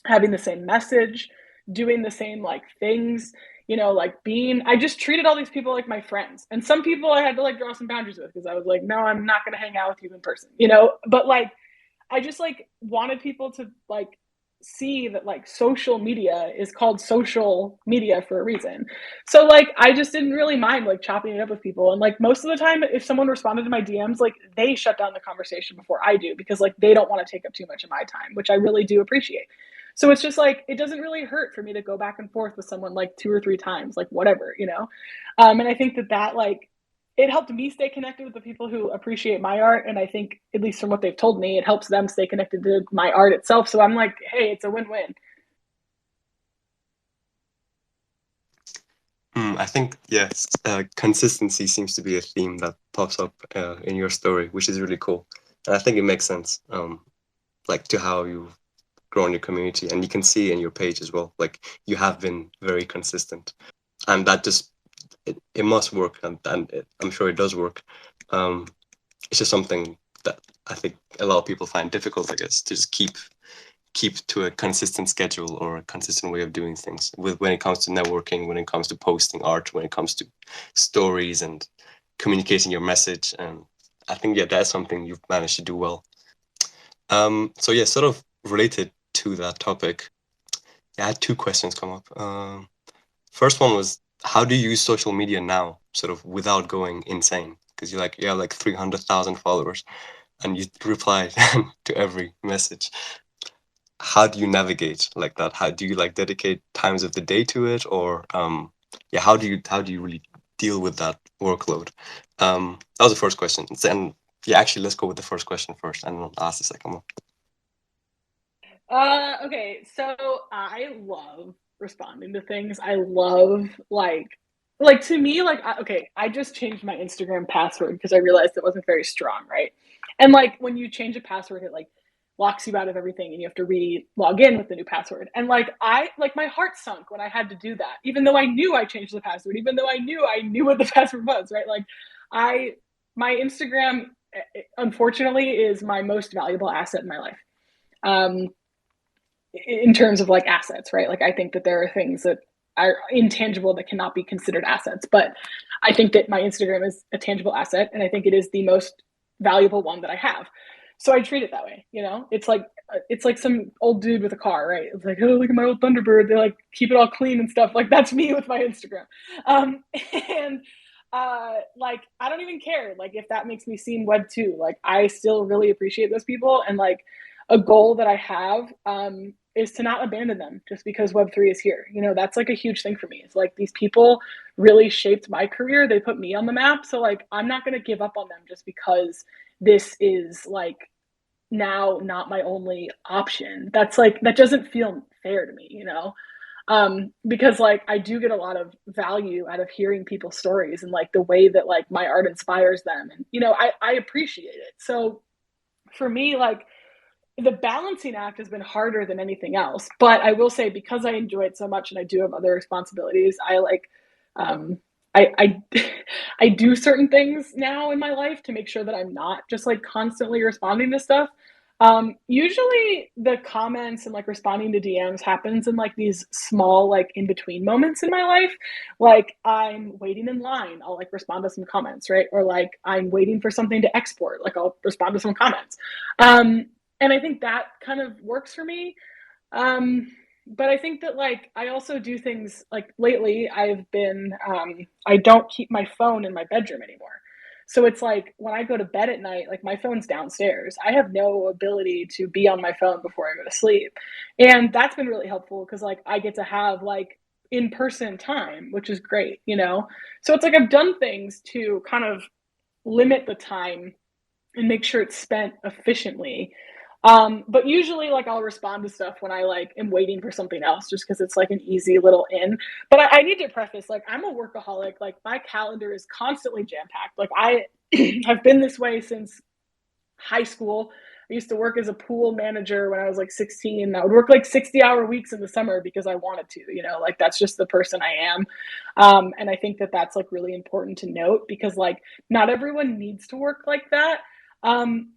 having the same message, doing the same like things, like I just treated all these people like my friends. And some people I had to like draw some boundaries with because I was like, no, I'm not going to hang out with you in person, but like, I just like wanted people to like see that like social media is called social media for a reason. So like I just didn't really mind like chopping it up with people. And like most of the time if someone responded to my DMs, like they shut down the conversation before I do because like they don't want to take up too much of my time, which I really do appreciate. So it's just like it doesn't really hurt for me to go back and forth with someone like two or three times, like whatever. And I think that like it helped me stay connected with the people who appreciate my art. And I think, at least from what they've told me, it helps them stay connected to my art itself. So I'm like, hey, it's a win-win. I think yes, consistency seems to be a theme that pops up in your story, which is really cool, and I think it makes sense, like to how you grown your community, and you can see in your page as well, like you have been very consistent, and that just it must work, and I'm sure it does work. Um, it's just something that I think a lot of people find difficult, I guess, to just keep to a consistent schedule or a consistent way of doing things with when it comes to networking, when it comes to posting art, when it comes to stories and communicating your message. And I think yeah, that's something you've managed to do well. So yeah, sort of related to that topic, yeah, I had two questions come up. First one was, how do you use social media now, sort of without going insane? Because you have like 300,000 followers, and you reply to every message. How do you navigate like that? How do you like dedicate times of the day to it, or yeah, how do you really deal with that workload? That was the first question. And yeah, actually, let's go with the first question first, and I'll ask the second one. Okay, so I love responding to things. I love like to me okay, I just changed my Instagram password because I realized it wasn't very strong, right? And like when you change a password, it like locks you out of everything and you have to log in with the new password. And like my heart sunk when I had to do that, even though I knew I changed the password, even though I knew what the password was, right? Like I my Instagram unfortunately is my most valuable asset in my life. Um in terms of like assets, right? Like I think that there are things that are intangible that cannot be considered assets, but I think that my Instagram is a tangible asset, and I think it is the most valuable one that I have. So I treat it that way, you know. It's like some old dude with a car, right? It's like, oh, look at my old Thunderbird. They like keep it all clean and stuff. Like that's me with my Instagram, um, and like I don't even care like if that makes me seem web two. Like I still really appreciate those people, and like a goal that I have is to not abandon them just because Web3 is here. You know, that's like a huge thing for me. It's like these people really shaped my career. They put me on the map. So like I'm not going to give up on them just because this is like now not my only option. That's like that doesn't feel fair to me, you know? Because like I do get a lot of value out of hearing people's stories and like the way that like my art inspires them. And you know, I appreciate it. So for me, like the balancing act has been harder than anything else. But I will say, because I enjoy it so much and I do have other responsibilities, I like, I I do certain things now in my life to make sure that I'm not just like constantly responding to stuff. Usually the comments and like responding to DMs happens in like these small like in between moments in my life. Like I'm waiting in line, I'll like respond to some comments, right? Or like I'm waiting for something to export, like I'll respond to some comments. Um, and I think that kind of works for me. Um, but I think that like I also do things like lately I don't keep my phone in my bedroom anymore. So it's like when I go to bed at night, like my phone's downstairs. I have no ability to be on my phone before I go to sleep. And that's been really helpful because like I get to have like in-person time, which is great, you know? So it's like I've done things to kind of limit the time and make sure it's spent efficiently. But usually, like I'll respond to stuff when I like am waiting for something else, just because it's like an easy little in. But I need to preface, like I'm a workaholic. Like my calendar is constantly jam packed. Like I have been this way since high school. I used to work as a pool manager when I was like 16. I would work like 60-hour weeks in the summer because I wanted to, you know, like that's just the person I am. And I think that that's like really important to note because like not everyone needs to work like that.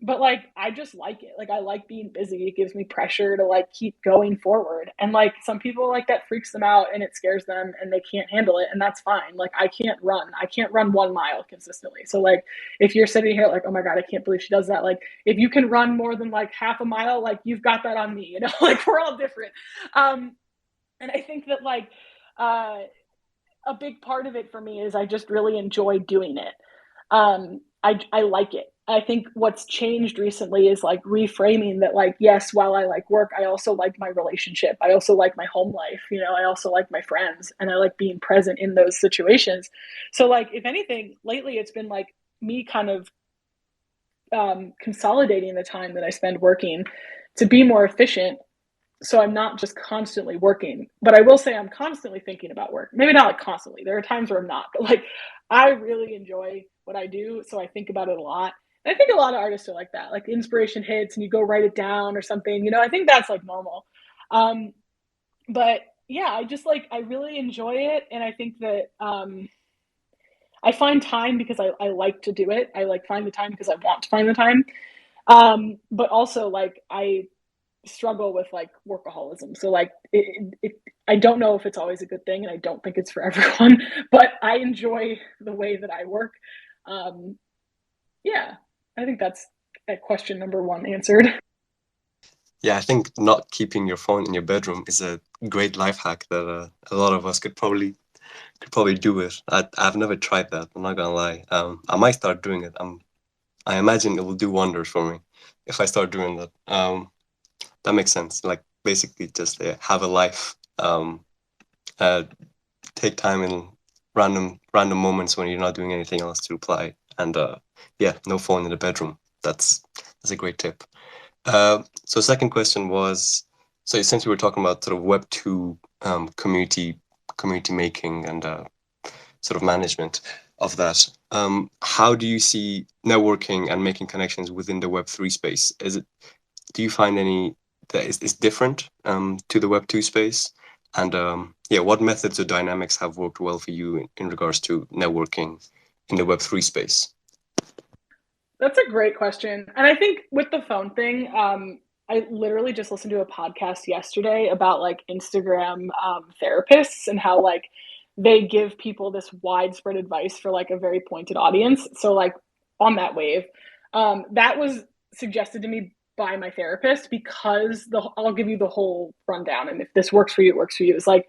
But like I just like it. Like I like being busy. It gives me pressure to like keep going forward. And like some people like that freaks them out and it scares them and they can't handle it. And that's fine. Like I can't run. I can't run 1 mile consistently. So like if you're sitting here like, oh my God, I can't believe she does that. Like if you can run more than like half a mile, like you've got that on me, you know, like we're all different. Um, and I think that like uh, a big part of it for me is I just really enjoy doing it. I like it. I think what's changed recently is like reframing that, like, yes, while I like work, I also like my relationship. I also like my home life. You know, I also like my friends and I like being present in those situations. So, like, if anything, lately it's been like me kind of consolidating the time that I spend working to be more efficient so I'm not just constantly working. But I will say I'm constantly thinking about work. Maybe not like constantly. There are times where I'm not, but like I really enjoy what I do, so I think about it a lot. I think a lot of artists are like that. Like inspiration hits and you go write it down or something. I think that's like normal. Um, but yeah, I just like I really enjoy it, and I think that I find time because I like to do it. I like find the time because I want to find the time. But also like I struggle with like workaholism. So like I don't know if it's always a good thing, and I don't think it's for everyone. But I enjoy the way that I work. Um, yeah, I think that's question number one answered. Yeah, I think not keeping your phone in your bedroom is a great life hack that a lot of us could probably do it. I've never tried that. I'm not gonna lie. I might start doing it. I imagine it will do wonders for me if I start doing that. That makes sense. Like basically just have a life. Uh, take time in random moments when you're not doing anything else to reply. And yeah, no phone in the bedroom. That's a great tip. So second question was, so since we were talking about sort of Web2 community making and sort of management of that, how do you see networking and making connections within the Web3 space? Do you find any that is different to the Web2 space? And yeah, what methods or dynamics have worked well for you in regards to networking in the Web3 space? That's a great question. And I think with the phone thing, I literally just listened to a podcast yesterday about like Instagram therapists and how like they give people this widespread advice for like a very pointed audience. So like on that wave, that was suggested to me by my therapist because I'll give you the whole rundown, and if this works for you, it works for you. It's like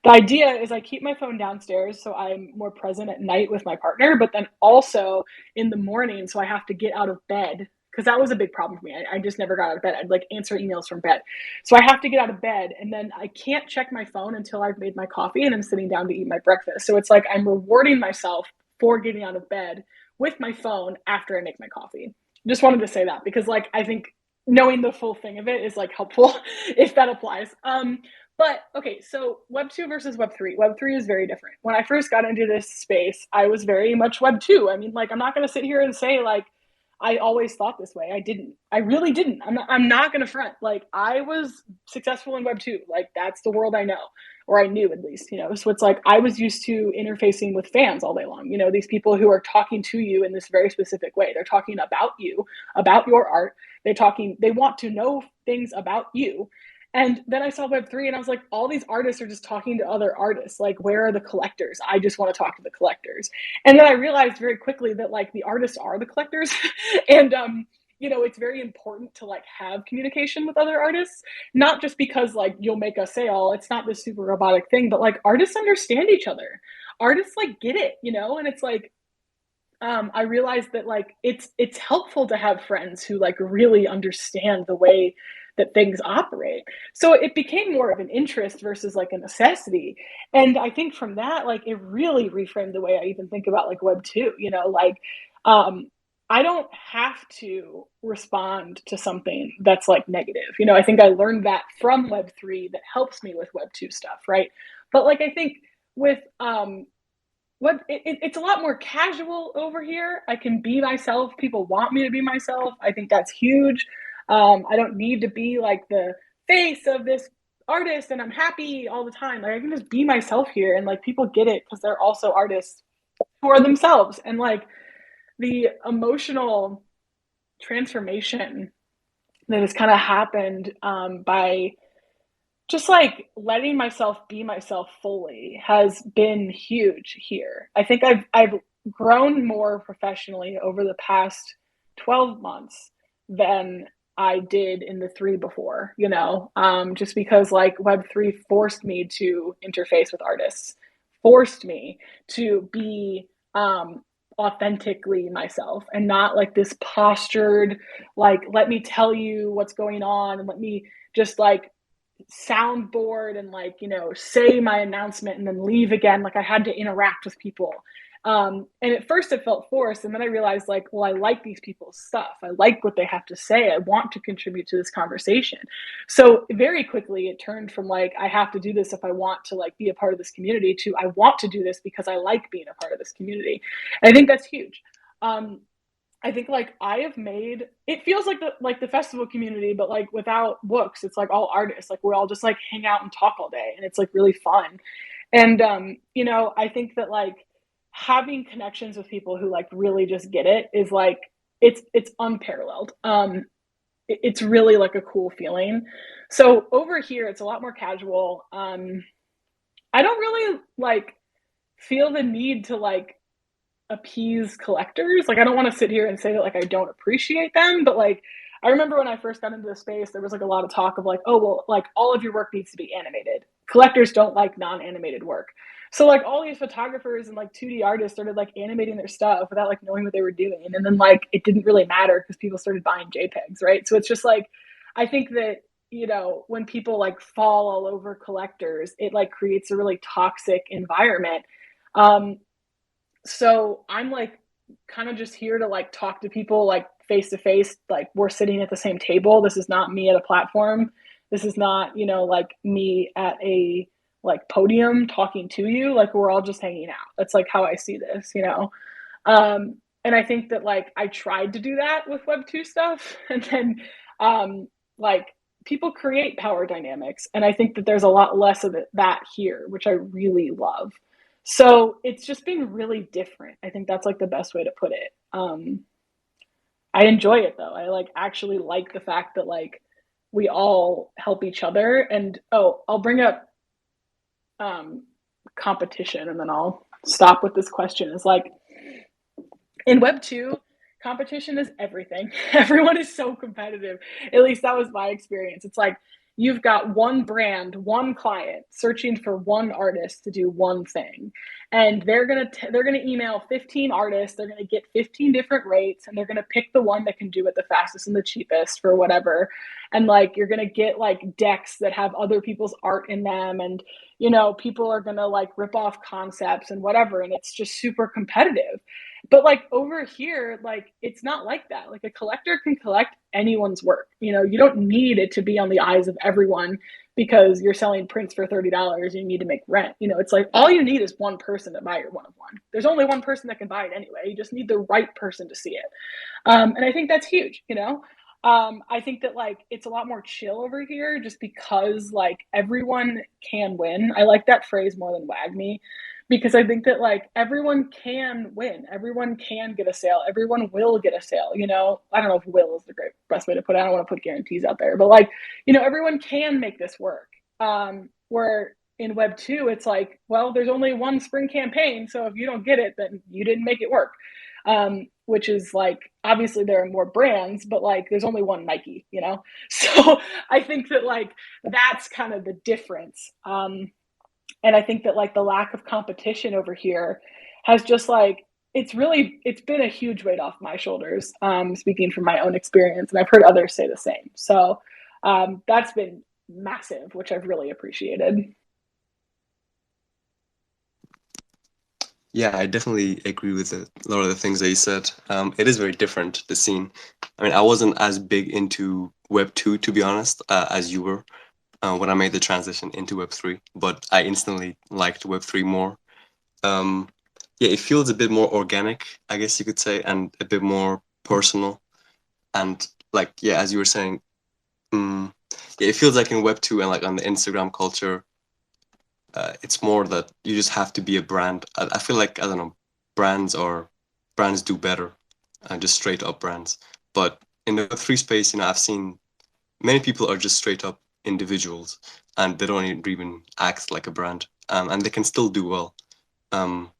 the idea is I keep my phone downstairs so I'm more present at night with my partner, but then also in the morning, so I have to get out of bed because that was a big problem for me. I just never got out of bed. I'd like answer emails from bed. So I have to get out of bed, and then I can't check my phone until I've made my coffee and I'm sitting down to eat my breakfast. So it's like I'm rewarding myself for getting out of bed with my phone after I make my coffee. Just wanted to say that because like I think knowing the full thing of it is like helpful if that applies. But okay, so Web 2 versus Web 3. Web 3 is very different. When I first got into this space, I was very much Web 2. I mean, like, I'm not going to sit here and say, like, I always thought this way. I didn't. I really didn't. I'm not going to front. Like, I was successful in Web 2. Like, that's the world I know, or I knew at least, So it's like I was used to interfacing with fans all day long. These people who are talking to you in this very specific way. They're talking about you, about your art. They want to know things about you, and then I saw Web3 and I was like, all these artists are just talking to other artists. Like, where are the collectors? I just want to talk to the collectors. And then I realized very quickly that like the artists are the collectors. And it's very important to like have communication with other artists, not just because like you'll make a sale. It's not this super robotic thing, but like artists understand each other. Artists like get it, and it's like I realized that like it's helpful to have friends who like really understand the way that things operate. So it became more of an interest versus like a necessity. And I think from that, like it really reframed the way I even think about like Web 2, like um I don't have to respond to something that's like negative. I think I learned that from Web 3 that helps me with Web 2 stuff, right? But like I think with it's a lot more casual over here. I can be myself. People want me to be myself. I think that's huge. I don't need to be like the face of this artist and I'm happy all the time. Like I can just be myself here, and like people get it because they're also artists who are themselves. And like the emotional transformation that has kind of happened by just like letting myself be myself fully has been huge here. I think I've grown more professionally over the past 12 months than I did in the 3 before, just because like Web3 forced me to interface with artists, forced me to be authentically myself and not like this postured, like, let me tell you what's going on and let me just like soundboard and like say my announcement and then leave again. Like I had to interact with people, and at first it felt forced, and then I realized like, well, I like these people's stuff. I like what they have to say. I want to contribute to this conversation. So very quickly it turned from like I have to do this if I want to like be a part of this community to I want to do this because I like being a part of this community. And I think that's huge. um I think like I have made it feels like the festival community, but like without books, it's like all artists. Like we're all just like hang out and talk all day, and it's like really fun. And you know, I think that like having connections with people who like really just get it is like it's unparalleled. It's really like a cool feeling. So over here, it's a lot more casual. I don't really like feel the need to like appease collectors. Like I don't want to sit here and say that like I don't appreciate them, but like I remember when I first got into the space, there was like a lot of talk of like, oh well, like all of your work needs to be animated. Collectors don't like non-animated work. So like all these photographers and like 2D artists started like animating their stuff without like knowing what they were doing. And then like it didn't really matter because people started buying JPEGs, right? So it's just like I think that you know when people like fall all over collectors, it like creates a really toxic environment. Um, so I'm like kind of just here to like talk to people like face to face, like we're sitting at the same table. This is not me at a platform. This is not, you know, like me at a like podium talking to you. Like we're all just hanging out. That's like how I see this, you know. And I think that like I tried to do that with Web 2 stuff and then like people create power dynamics and I think that there's a lot less of that here, which I really love. So it's just been really different. I think that's like the best way to put it. I enjoy it though. I like actually like the fact that like we all help each other. And oh, I'll bring up um, competition and then I'll stop with this question. Is like in Web 2, competition is everything. Everyone is so competitive. At least that was my experience. It's like you've got one brand, one client searching for one artist to do one thing. And they're going to email 15 artists, they're going to get 15 different rates and they're going to pick the one that can do it the fastest and the cheapest for whatever. And like you're going to get like decks that have other people's art in them and you know, people are going to like rip off concepts and whatever and it's just super competitive. But like over here, like it's not like that. Like a collector can collect anyone's work. You know, you don't need it to be on the eyes of everyone because you're selling prints for $30. You need to make rent. You know, it's like all you need is one person to buy your one of one. There's only one person that can buy it anyway. You just need the right person to see it. And I think that's huge, you know? I think that like it's a lot more chill over here just because like everyone can win. I like that phrase more than wag me because I think that like everyone can win. Everyone can get a sale. Everyone will get a sale, you know? I don't know if will is the great best way to put it. I don't want to put guarantees out there, but like, you know, everyone can make this work. Where in Web 2, it's like, well, there's only one spring campaign. So if you don't get it, then you didn't make it work. Which is like obviously there are more brands, but like there's only one Nike, you know. So I think that like that's kind of the difference. And I think that like the lack of competition over here has just like it's been a huge weight off my shoulders. Speaking from my own experience, and I've heard others say the same. So that's been massive, which I've really appreciated. Yeah, I definitely agree with a lot of the things that you said. It is very different, the scene. I mean, I wasn't as big into Web 2, to be honest, as you were when I made the transition into Web 3, but I instantly liked Web 3 more. Um, yeah, it feels a bit more organic, I guess you could say, and a bit more personal. And like, yeah, as you were saying, yeah, it feels like in Web 2 and like on the Instagram culture, it's more that you just have to be a brand. I feel like I don't know, brands do better, just straight up brands. But in the free space, you know, I've seen many people are just straight up individuals, and they don't even act like a brand, and they can still do well. Um,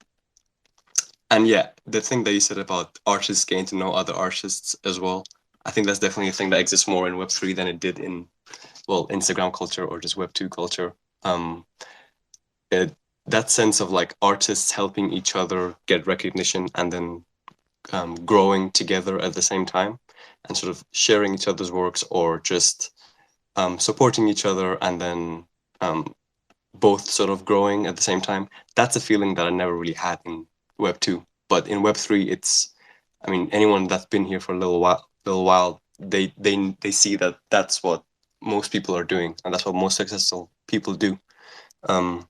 and yeah, the thing that you said about artists getting to know other artists as well, I think that's definitely a thing that exists more in Web 3 than it did in well Instagram culture or just Web 2 culture. Um, it, that sense of like artists helping each other get recognition and then growing together at the same time and sort of sharing each other's works or just supporting each other and then um, both sort of growing at the same time. That's a feeling that I never really had in Web 2. But in Web 3, I mean, anyone that's been here for a little while, they see that that's what most people are doing and that's what most successful people do. Um,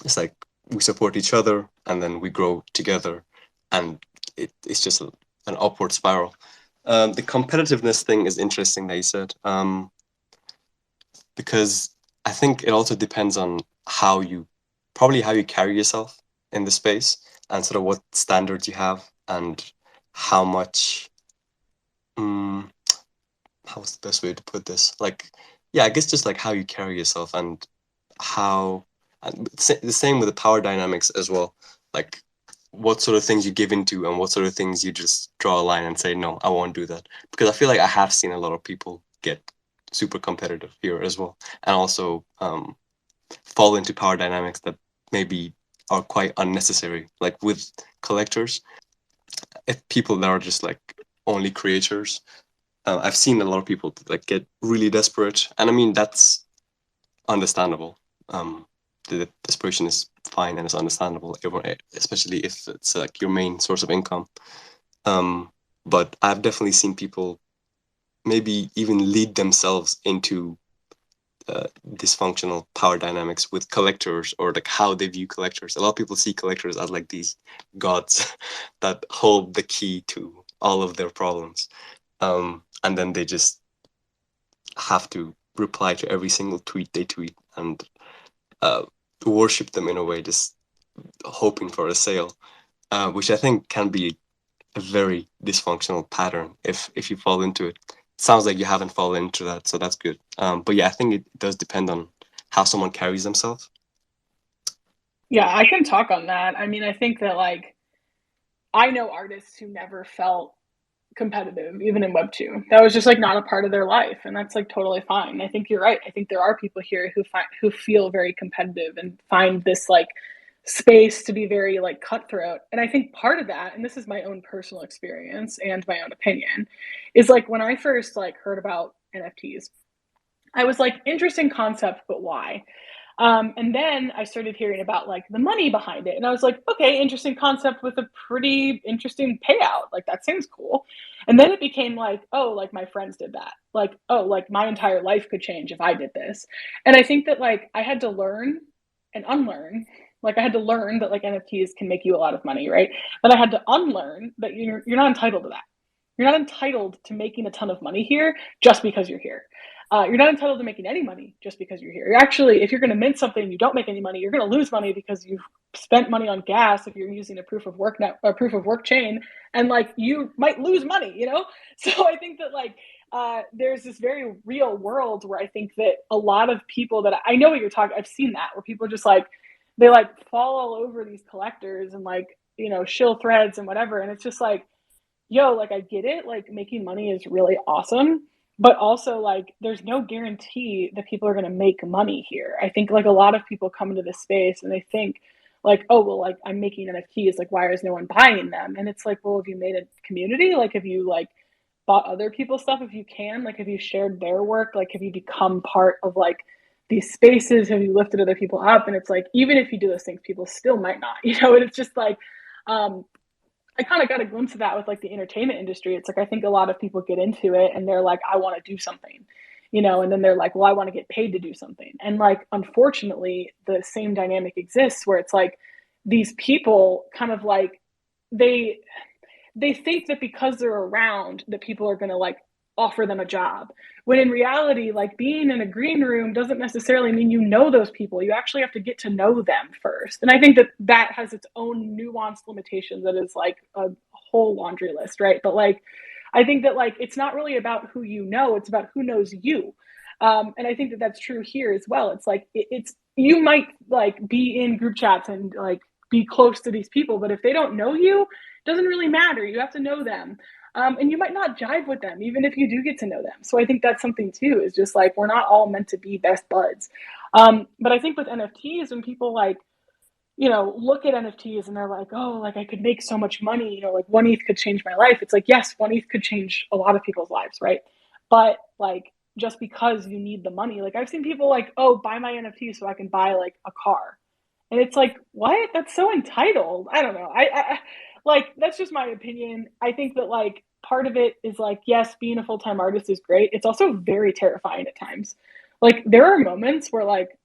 it's like we support each other and then we grow together and it's just an upward spiral. The competitiveness thing is interesting that you said, because I think it also depends on how you, probably how you carry yourself in the space, and sort of what standards you have, and how much, um, how's the best way to put this? Like, yeah, I guess just like how you carry yourself, and how, and the same with the power dynamics as well. Like, what sort of things you give into, and what sort of things you just draw a line and say, no, I won't do that. Because I feel like I have seen a lot of people get super competitive here as well, and also fall into power dynamics that maybe are quite unnecessary. Like with collectors, if people that are just like only creators, I've seen a lot of people like get really desperate, and I mean that's understandable. The desperation is fine and it's understandable, especially if it's like your main source of income. Um, but I've definitely seen people maybe even lead themselves into dysfunctional power dynamics with collectors, or like how they view collectors. A lot of people see collectors as like these gods that hold the key to all of their problems. And then they just have to reply to every single tweet they tweet, and uh, worship them in a way, just hoping for a sale, which I think can be a very dysfunctional pattern if you fall into it. Sounds like you haven't fallen into that, so that's good. But yeah, I think it does depend on how someone carries themselves. Yeah, I can talk on that. I mean, I think that like I know artists who never felt competitive, even in Web 2. That was just like not a part of their life, and that's like totally fine. I think you're right. I think there are people here who feel very competitive and find this like space to be very like cutthroat. And I think part of that, and this is my own personal experience and my own opinion, is like when I first like heard about NFTs, I was like, interesting concept, but why? And then I started hearing about like the money behind it. And I was like, okay, interesting concept with a pretty interesting payout. Like that seems cool. And then it became like, oh, like my friends did that. Like, oh, like my entire life could change if I did this. And I think that like I had to learn and unlearn. Like I had to learn that like NFTs can make you a lot of money, right? But I had to unlearn that you're not entitled to that. You're not entitled to making a ton of money here just because you're here. You're not entitled to making any money just because you're here. You're actually, if you're going to mint something and you don't make any money, you're going to lose money because you've spent money on gas if you're using a proof of work net or proof of work chain, and like you might lose money, you know. So I think that like there's this very real world where I think that a lot of people that I know what you're talking, I've seen that where people just like they like fall all over these collectors and like you know shill threads and whatever, and it's just like yo, like I get it, like making money is really awesome, but also like there's no guarantee that people are going to make money here. I think like a lot of people come into this space and they think like, oh, well, like I'm making NFTs, like why is no one buying them? And it's like, well, have you made a community? Like have you like bought other people's stuff if you can? Like have you shared their work? Like have you become part of like these spaces? Have you lifted other people up? And it's like even if you do those things, people still might not, you know, and it's just like um I kind of got a glimpse of that with like the entertainment industry. It's like I think a lot of people get into it and they're like, I want to do something, you know, and then they're like, well, I want to get paid to do something. And like, unfortunately, the same dynamic exists where it's like these people kind of like they they think that because they're around that people are going to like offer them a job, when in reality like being in a green room doesn't necessarily mean you know those people. You actually have to get to know them first, and I think that that has its own nuanced limitations that is like a whole laundry list, right? But like I think that like it's not really about who you know, it's about who knows you. And I think that that's true here as well. It's like it's you might like be in group chats and like be close to these people, but if they don't know you, it doesn't really matter. You have to know them. And you might not jive with them, even if you do get to know them. So I think that's something too, is just like we're not all meant to be best buds. But I think with NFTs, when people like, you know, look at NFTs and they're like, oh, like I could make so much money, you know, like 1 ETH could change my life. It's like, yes, 1 ETH could change a lot of people's lives, right? But like, just because you need the money, like I've seen people like, oh, buy my NFT so I can buy like a car. And it's like, what? That's so entitled. I don't know. I like that's just my opinion. I think that like part of it is like, yes, being a full-time artist is great. It's also very terrifying at times. Like there are moments where like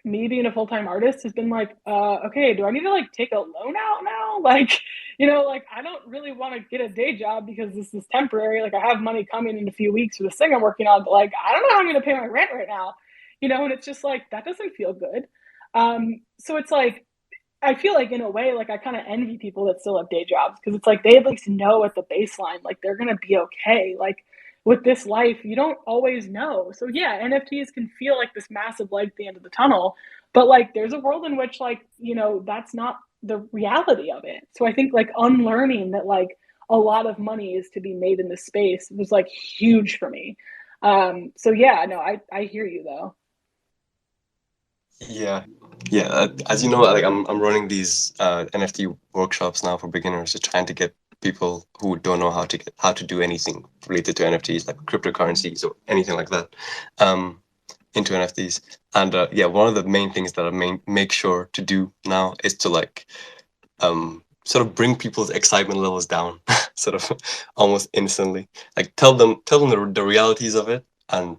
me being a full-time artist has been like, okay, do I need to like take a loan out now? Like, like I don't really want to get a day job because this is temporary. Like I have money coming in a few weeks for the thing I'm working on, but like I don't know how I'm going to pay my rent right now, and it's just like that doesn't feel good. So it's like I feel like in a way, like I kind of envy people that still have day jobs because it's like they at least know at the baseline, like they're gonna be okay. Like with this life, you don't always know. So yeah, NFTs can feel like this massive light at the end of the tunnel, but like there's a world in which like that's not the reality of it. So I think like unlearning that like a lot of money is to be made in this space was like huge for me. So yeah, no, I hear you though. Yeah, yeah. As you know, like I'm running these NFT workshops now for beginners, so trying to get people who don't know how to do anything related to NFTs, like cryptocurrencies or anything like that, um, into NFTs. And yeah, one of the main things that I make sure to do now is to like sort of bring people's excitement levels down, sort of almost instantly. Like tell them the realities of it and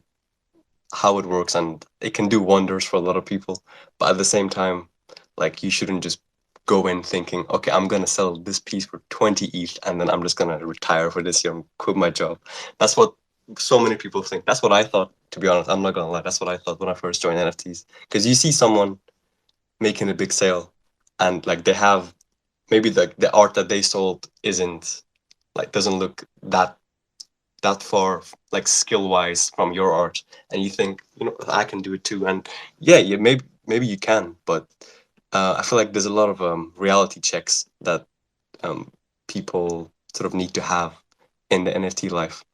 how it works, and it can do wonders for a lot of people. But at the same time, like you shouldn't just go in thinking, okay, I'm gonna sell this piece for 20 ETH and then I'm just gonna retire for this year and quit my job. That's what so many people think. That's what I thought, to be honest. I'm not gonna lie. That's what I thought when I first joined NFTs. Because you see someone making a big sale and like they have maybe the art that they sold isn't like doesn't look that far like skill wise from your art, and you think, I can do it too. And yeah, maybe you can, but I feel like there's a lot of reality checks that people sort of need to have in the NFT life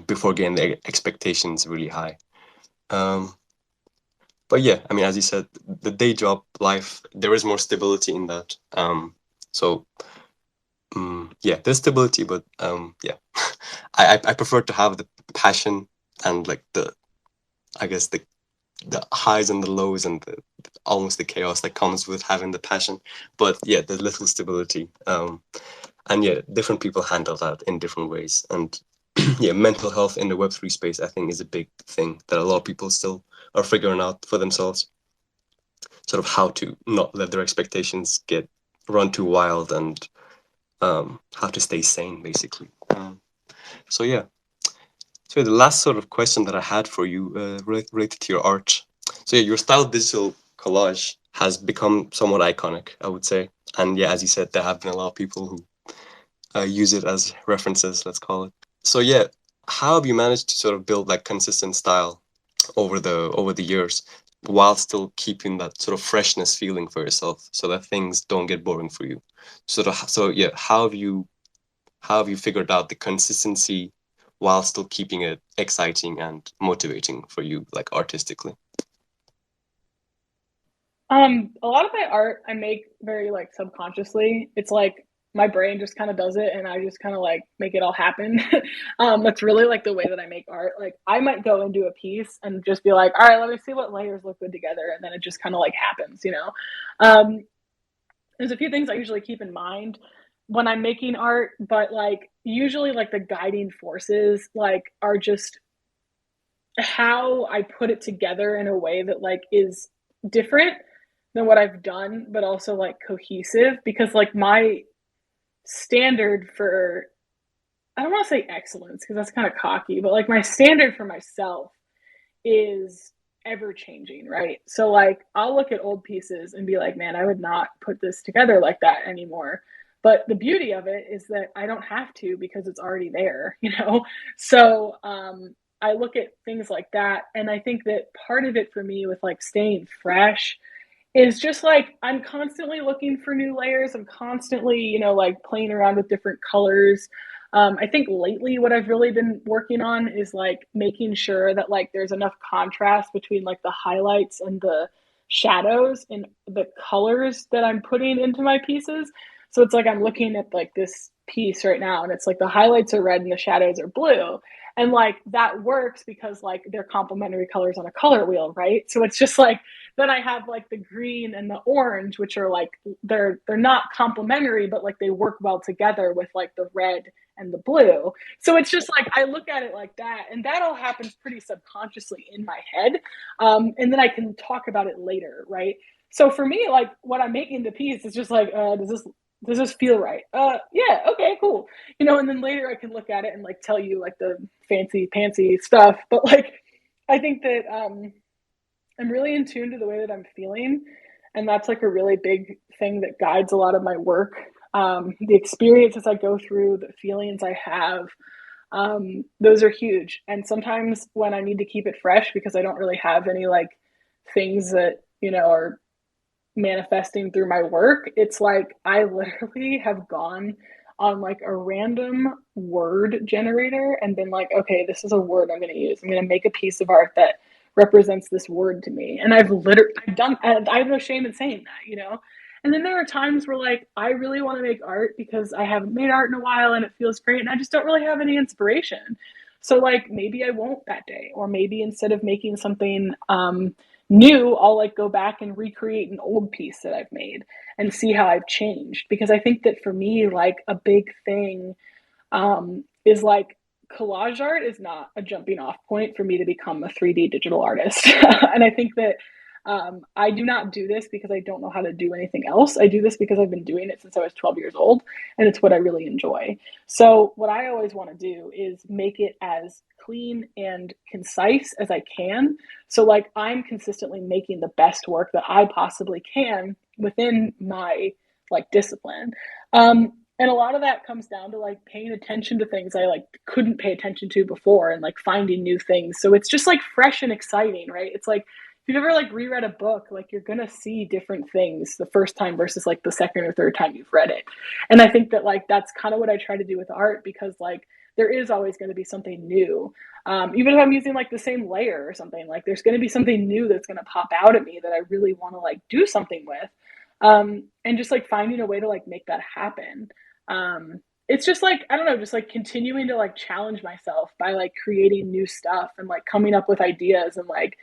before getting their expectations really high. um, but yeah, I mean, as you said, the day job life, there is more stability in that. So yeah, there's stability, but yeah, I prefer to have the passion and like the, I guess, the highs and the lows and almost the chaos that comes with having the passion. But yeah, there's little stability. And yeah, different people handle that in different ways. And yeah, mental health in the Web3 space, I think, is a big thing that a lot of people still are figuring out for themselves. Sort of how to not let their expectations get run too wild, and how to stay sane, basically. So yeah. So the last sort of question that I had for you, related to your art. So yeah, your style of digital collage has become somewhat iconic, I would say. And yeah, as you said, there have been a lot of people who use it as references, let's call it. So yeah, how have you managed to sort of build like consistent style over the years, while still keeping that sort of freshness feeling for yourself, so that things don't get boring for you? So yeah, how have you figured out the consistency while still keeping it exciting and motivating for you, like artistically? A lot of my art I make very like subconsciously. It's like my brain just kind of does it and I just kind of like make it all happen. That's really like the way that I make art. Like I might go and do a piece and just be like, all right, let me see what layers look good together. And then it just kind of like happens. Um, there's a few things I usually keep in mind when I'm making art, but like usually like the guiding forces like are just how I put it together in a way that like is different than what I've done, but also like cohesive because like my standard for, I don't want to say excellence because that's kind of cocky, but like my standard for myself is ever changing, right? So like I'll look at old pieces and be like, man, I would not put this together like that anymore. But the beauty of it is that I don't have to because it's already there. So I look at things like that, and I think that part of it for me with like staying fresh is just like I'm constantly looking for new layers. I'm constantly, like playing around with different colors. I think lately what I've really been working on is like making sure that like there's enough contrast between like the highlights and the shadows and the colors that I'm putting into my pieces. So it's like I'm looking at like this piece right now and it's like the highlights are red and the shadows are blue. And like that works because like they're complementary colors on a color wheel, right? So it's just like then I have like the green and the orange, which are like they're not complementary, but like they work well together with like the red and the blue. So it's just like I look at it like that, and that all happens pretty subconsciously in my head, and then I can talk about it later, right? So for me, like what I'm making the piece is just like, does this feel right? Yeah, okay, cool. And then later I can look at it and like tell you like the fancy pantsy stuff. But like I think that I'm really in tune to the way that I'm feeling. And that's like a really big thing that guides a lot of my work. The experiences I go through, the feelings I have, those are huge. And sometimes when I need to keep it fresh because I don't really have any like things that, are manifesting through my work, it's like I literally have gone on like a random word generator and been like, okay, this is a word I'm going to use. I'm going to make a piece of art that represents this word to me. And I've done, and I have no shame in saying that. And then there are times where like I really want to make art because I haven't made art in a while and it feels great and I just don't really have any inspiration. So like maybe I won't that day, or maybe instead of making something new, I'll like go back and recreate an old piece that I've made and see how I've changed. Because I think that for me, like a big thing is like collage art is not a jumping off point for me to become a 3D digital artist. And I think that I do not do this because I don't know how to do anything else. I do this because I've been doing it since I was 12 years old, and it's what I really enjoy. So, what I always want to do is make it as clean and concise as I can. So, like, I'm consistently making the best work that I possibly can within my like discipline. And a lot of that comes down to like paying attention to things I like couldn't pay attention to before and like finding new things. So it's just like fresh and exciting, right? It's like if you've ever like reread a book, like you're gonna see different things the first time versus like the second or third time you've read it. And I think that like that's kind of what I try to do with art, because like there is always going to be something new. Even if I'm using like the same layer or something, like there's going to be something new that's going to pop out at me that I really want to like do something with. And just like finding a way to like make that happen. It's just like I don't know, just like continuing to like challenge myself by like creating new stuff and like coming up with ideas and like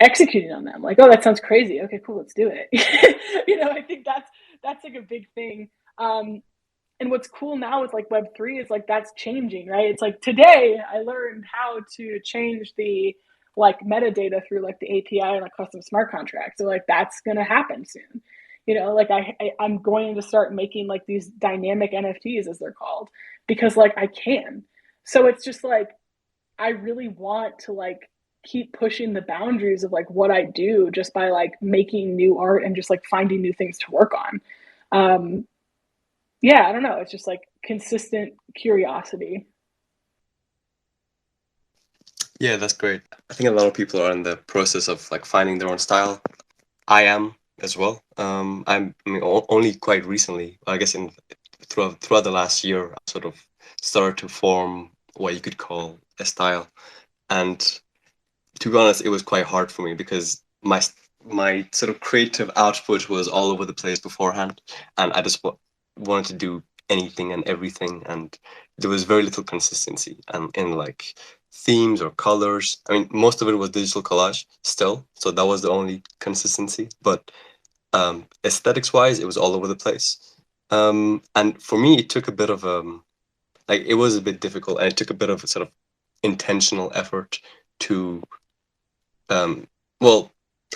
executing on them. Like, oh, that sounds crazy. Okay, cool, let's do it. I think that's like a big thing. And what's cool now with like Web3 is like that's changing, right? It's like today I learned how to change the like metadata through like the API and a custom smart contract. So like that's gonna happen soon. Like I'm going to start making like these dynamic NFTs, as they're called, because like I can. So it's just like I really want to like keep pushing the boundaries of like what I do just by like making new art and just like finding new things to work on. Um, yeah, I don't know. It's just like consistent curiosity. Yeah, that's great. I think a lot of people are in the process of like finding their own style. I am as well. I mean, only quite recently, I guess, in throughout the last year, I sort of started to form what you could call a style. And to be honest, it was quite hard for me because my sort of creative output was all over the place beforehand, and I just wanted to do anything and everything, and there was very little consistency and in like themes or colors. I mean, most of it was digital collage still, so that was the only consistency. But aesthetics wise, it was all over the place. And for me, it took a bit of like it was a bit difficult, and it took a bit of a sort of intentional effort to um, well,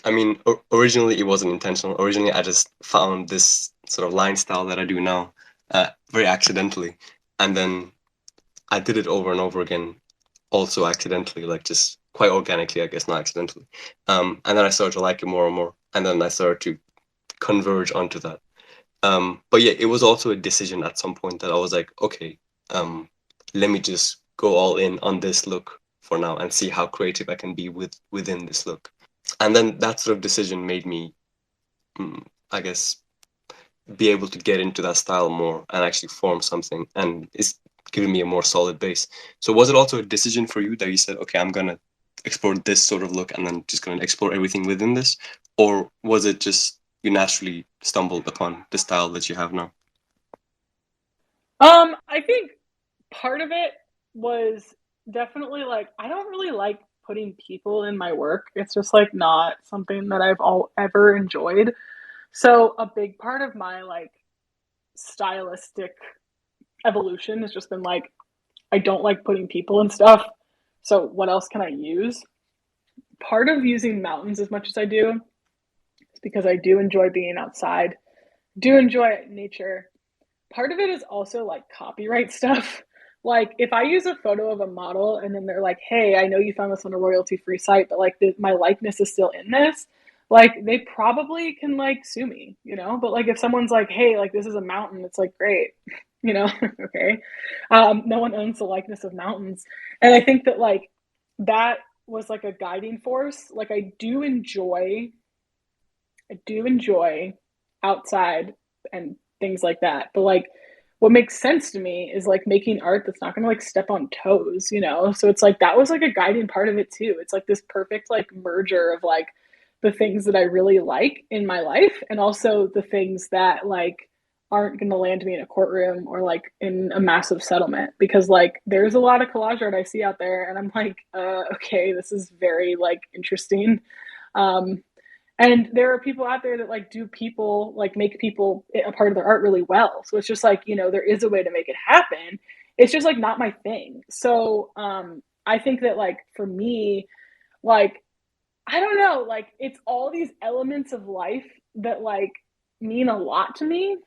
I mean, originally it wasn't intentional. Originally, I just found this sort of line style that I do now very accidentally, and then I did it over and over again, also accidentally, like just quite organically, I guess, not accidentally. And then I started to like it more and more, and then I started to converge onto that. But yeah, it was also a decision at some point that I was like, okay, let me just go all in on this look for now and see how creative I can be within this look. And then that sort of decision made me, I guess, be able to get into that style more and actually form something, and it's giving me a more solid base. So was it also a decision for you that you said, okay, I'm gonna explore this sort of look and then just gonna explore everything within this, or was it just you naturally stumbled upon the style that you have now? I think part of it was definitely like I don't really like putting people in my work. It's just like not something that I've all ever enjoyed. So a big part of my like stylistic evolution has just been like I don't like putting people and stuff. So what else can I use? Part of using mountains as much as I do is because I do enjoy being outside, do enjoy nature. Part of it is also like copyright stuff. Like if I use a photo of a model and then they're like, "Hey, I know you found this on a royalty-free site, but like my likeness is still in this." Like they probably can like sue me, you know? But like if someone's like, "Hey, like this is a mountain," it's like, "Great." You know, okay. No one owns the likeness of mountains. And I think that like that was like a guiding force. Like I do enjoy outside and things like that. But like what makes sense to me is like making art that's not gonna like step on toes, you know? So it's like that was like a guiding part of it too. It's like this perfect like merger of like the things that I really like in my life and also the things that like aren't going to land me in a courtroom or like in a massive settlement because like there's a lot of collage art I see out there and I'm like okay, this is very like interesting. um and there are people out there that like do people like make people a part of their art really well. So it's just like, you know, there is a way to make it happen. It's just like not my thing. So I think that like for me, like I don't know, like it's all these elements of life that like mean a lot to me.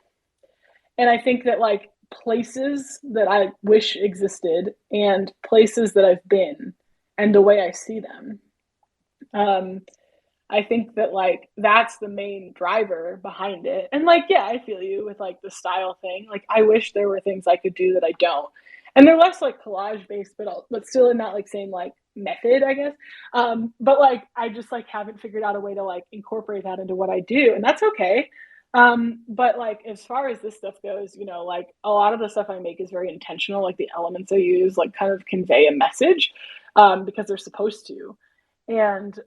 And I think that like places that I wish existed and places that I've been and the way I see them. Um I think that like that's the main driver behind it. And like, yeah, I feel you with like the style thing. Like I wish there were things I could do that I don't. And they're less like collage based, but still in that like same like method, I guess. But like I just like haven't figured out a way to like incorporate that into what I do, and that's okay. But like as far as this stuff goes, you know, like a lot of the stuff I make is very intentional. Like the elements I use, like kind of convey a message, because they're supposed to. And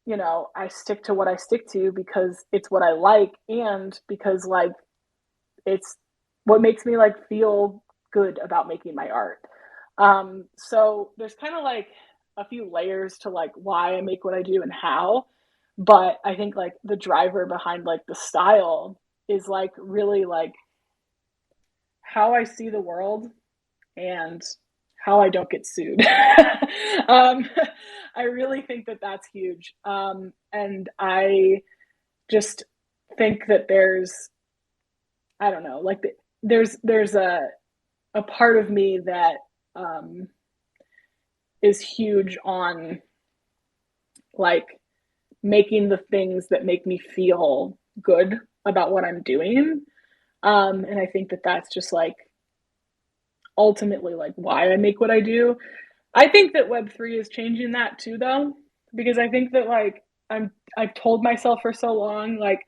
you know, I stick to what I stick to because it's what I like and because like it's what makes me like feel good about making my art. So there's kind of like a few layers to like why I make what I do and how, but I think like the driver behind like the style is like really like how I see the world and how I don't get sued. um, I really think that that's huge. And I just think that I don't know, like there's a part of me that um, is huge on like making the things that make me feel good about what I'm doing. And I think that that's just like ultimately like why I make what I do. I think that Web3 is changing that too, though, because I think that like I've told myself for so long, like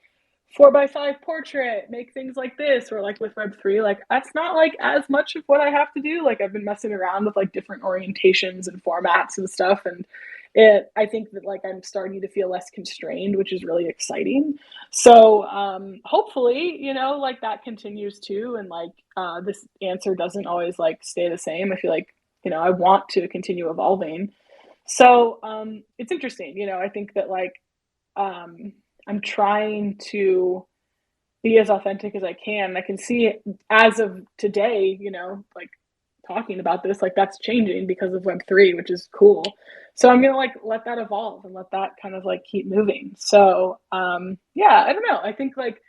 4x5 portrait, make things like this, or like with Web3, like that's not like as much of what I have to do. Like I've been messing around with like different orientations and formats and stuff, and I think that like I'm starting to feel less constrained, which is really exciting. So hopefully, you know, like that continues too, and like this answer doesn't always like stay the same. I feel like you know I want to continue evolving. So it's interesting, you know. I think that like um, I'm trying to be as authentic as I can. I can see as of today, you know, like talking about this, like that's changing because of Web3, which is cool. So I'm gonna like let that evolve and let that kind of like keep moving. So yeah, I don't know. I think like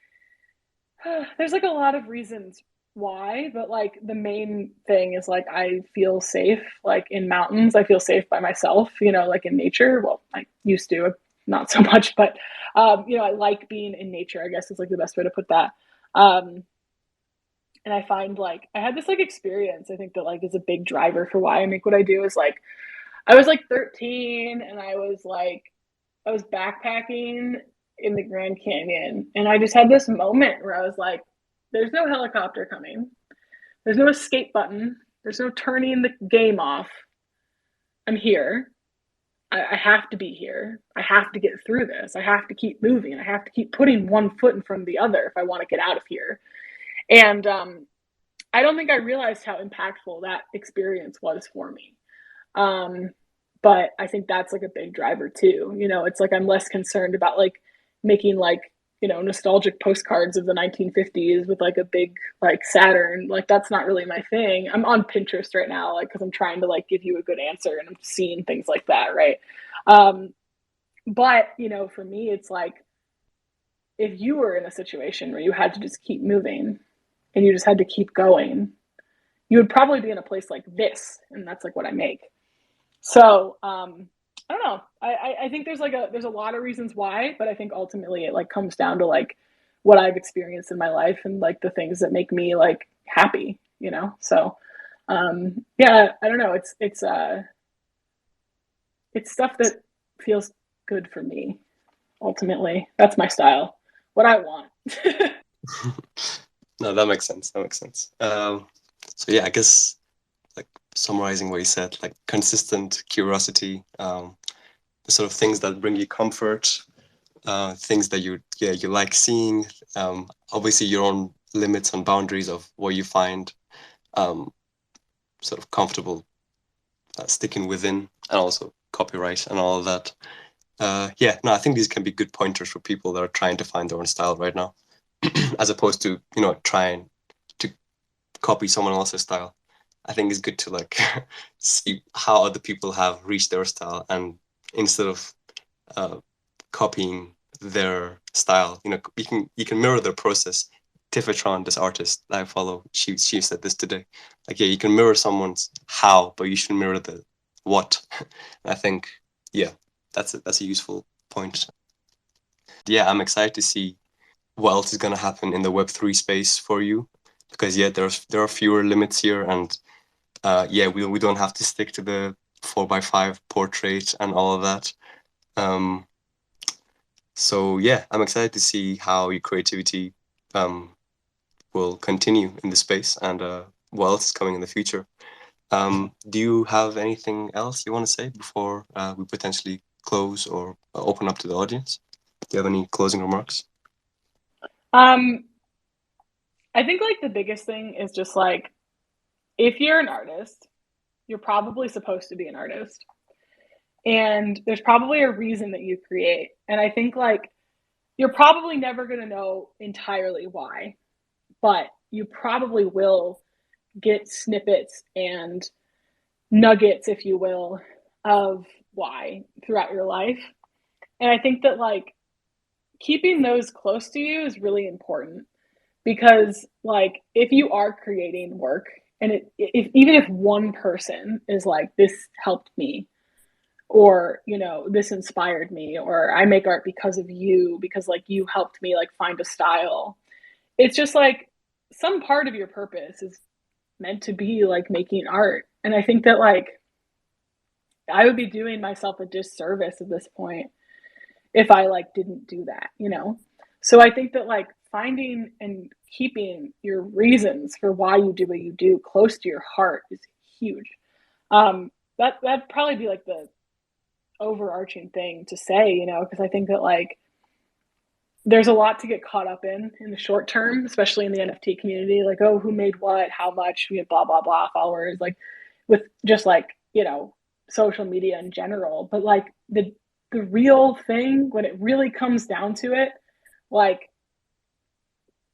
there's like a lot of reasons why, but like the main thing is like I feel safe like in mountains. I feel safe by myself, you know, like in nature. Well, I used to, not so much, but you know, I like being in nature, I guess is like the best way to put that. Um, and I find like I had this like experience, I think that like is a big driver for why I make what I do is like I was like 13 and I was backpacking in the Grand Canyon and I just had this moment where I was like, there's no helicopter coming. There's no escape button. There's no turning the game off. I'm here. I have to be here. I have to get through this. I have to keep moving. I have to keep putting one foot in front of the other if I want to get out of here. And I don't think I realized how impactful that experience was for me. Um, But I think that's like a big driver too. It's like I'm less concerned about like making like, nostalgic postcards of the 1950s with like a big like Saturn. Like that's not really my thing. I'm on Pinterest right now, like because I'm trying to like give you a good answer and I'm seeing things like that, right? Um, but for me, it's like if you were in a situation where you had to just keep moving and you just had to keep going, you would probably be in a place like this, and that's like what I make. So I don't know. I think there's a lot of reasons why, but I think ultimately it like comes down to like what I've experienced in my life and like the things that make me like happy. So yeah, I don't know. It's stuff that feels good for me. Ultimately, that's my style. What I want. No, that makes sense. That makes sense. So yeah, I guess like summarizing what you said, like consistent curiosity, the sort of things that bring you comfort, things that you like seeing. Obviously, your own limits and boundaries of what you find um, sort of comfortable sticking within, and also copyright and all of that. Yeah, no, I think these can be good pointers for people that are trying to find their own style right now, as opposed to trying to copy someone else's style. I think it's good to like see how other people have reached their style, and instead of uh, copying their style, you can mirror their process. Tiffatron, this artist that I follow, she said this today. Like, yeah, you can mirror someone's how, but you should mirror the what. And I think, yeah, that's a useful point. Yeah, I'm excited to see what else is gonna happen in the Web3 space for you, because yeah, there are fewer limits here, and yeah, we don't have to stick to the 4x5 portrait and all of that. Um, so yeah, I'm excited to see how your creativity um, will continue in the space, and what else is coming in the future. Do you have anything else you want to say before we potentially close or open up to the audience? Do you have any closing remarks? um, I think like the biggest thing is just like if you're an artist, you're probably supposed to be an artist. And there's probably a reason that you create. And I think like you're probably never going to know entirely why, but you probably will get snippets and nuggets, if you will, of why throughout your life. And I think that like keeping those close to you is really important because like if you are creating work and even if one person is like this helped me or this inspired me or I make art because of you because like you helped me like find a style, it's just like some part of your purpose is meant to be like making art. And I think that like I would be doing myself a disservice at this point if I like didn't do that. So I think that like finding and keeping your reasons for why you do what you do close to your heart is huge. That'd probably be like the overarching thing to say, because I think that like there's a lot to get caught up in the short term, especially in the NFT community. Like, oh, who made what, how much, we have blah blah blah followers, like with just like social media in general. But like the real thing, when it really comes down to it, like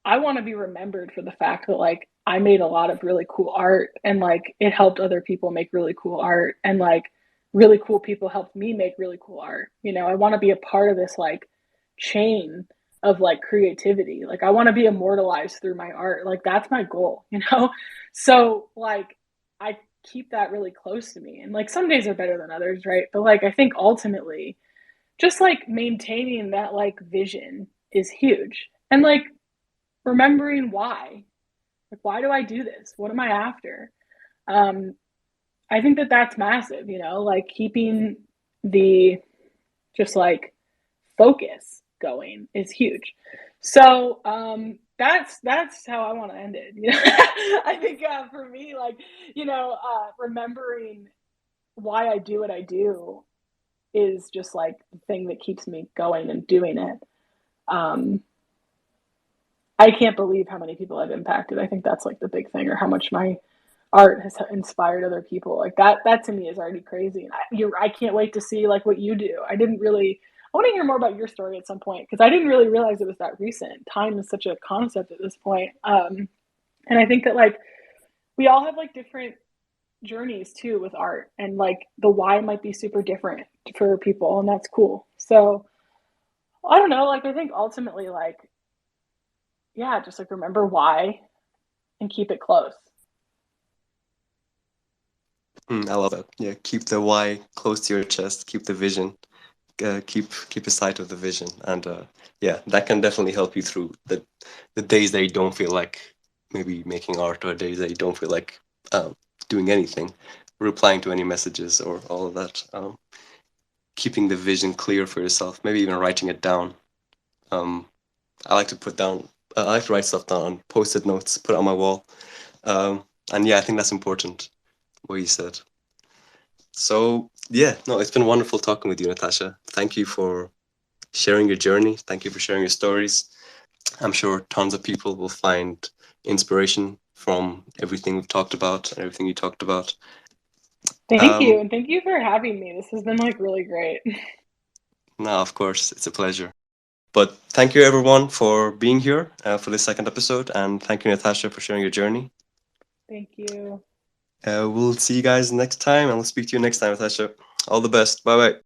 I want to be remembered for the fact that like I made a lot of really cool art and like it helped other people make really cool art and like really cool people helped me make really cool art. I want to be a part of this like chain of like creativity. Like I want to be immortalized through my art. Like that's my goal. So like I keep that really close to me. And like some days are better than others, right? But like I think ultimately just like maintaining that like vision is huge. And like remembering why. Like, why do I do this? What am I after? Um, I think that that's massive, like keeping the just like focus going is huge. So that's how I want to end it. I think for me, like remembering why I do what I do is just like the thing that keeps me going and doing it. Um, I can't believe how many people I've impacted. I think that's like the big thing, or how much my art has inspired other people. Like that to me is already crazy. And I can't wait to see like what you do. I want to hear more about your story at some point because I didn't really realize it was that recent. Time is such a concept at this point. And I think that like we all have like different journeys too with art, and like the why might be super different for people, and that's cool. So I don't know, like I think ultimately like yeah, just like remember why and keep it close. I love that. Yeah, keep the why close to your chest. Keep the vision. Keep a sight of the vision, and yeah, that can definitely help you through the days that you don't feel like maybe making art, or days that you don't feel like doing anything, replying to any messages, or all of that. Keeping the vision clear for yourself. Maybe even writing it down. Um, I like to put down. I like to write stuff down on post-it notes, put it on my wall. And yeah, I think that's important. What you said. So yeah, no, it's been wonderful talking with you, Natasha. Thank you for sharing your journey. Thank you for sharing your stories. I'm sure tons of people will find inspiration from everything we've talked about and everything you talked about. Thank you, Um, and thank you for having me. This has been like really great. no, of course, it's a pleasure. But thank you everyone for being here for this second episode, and thank you, Natasha, for sharing your journey. Thank you. We'll see you guys next time, and we'll speak to you next time, Natasha. All the best. Bye bye.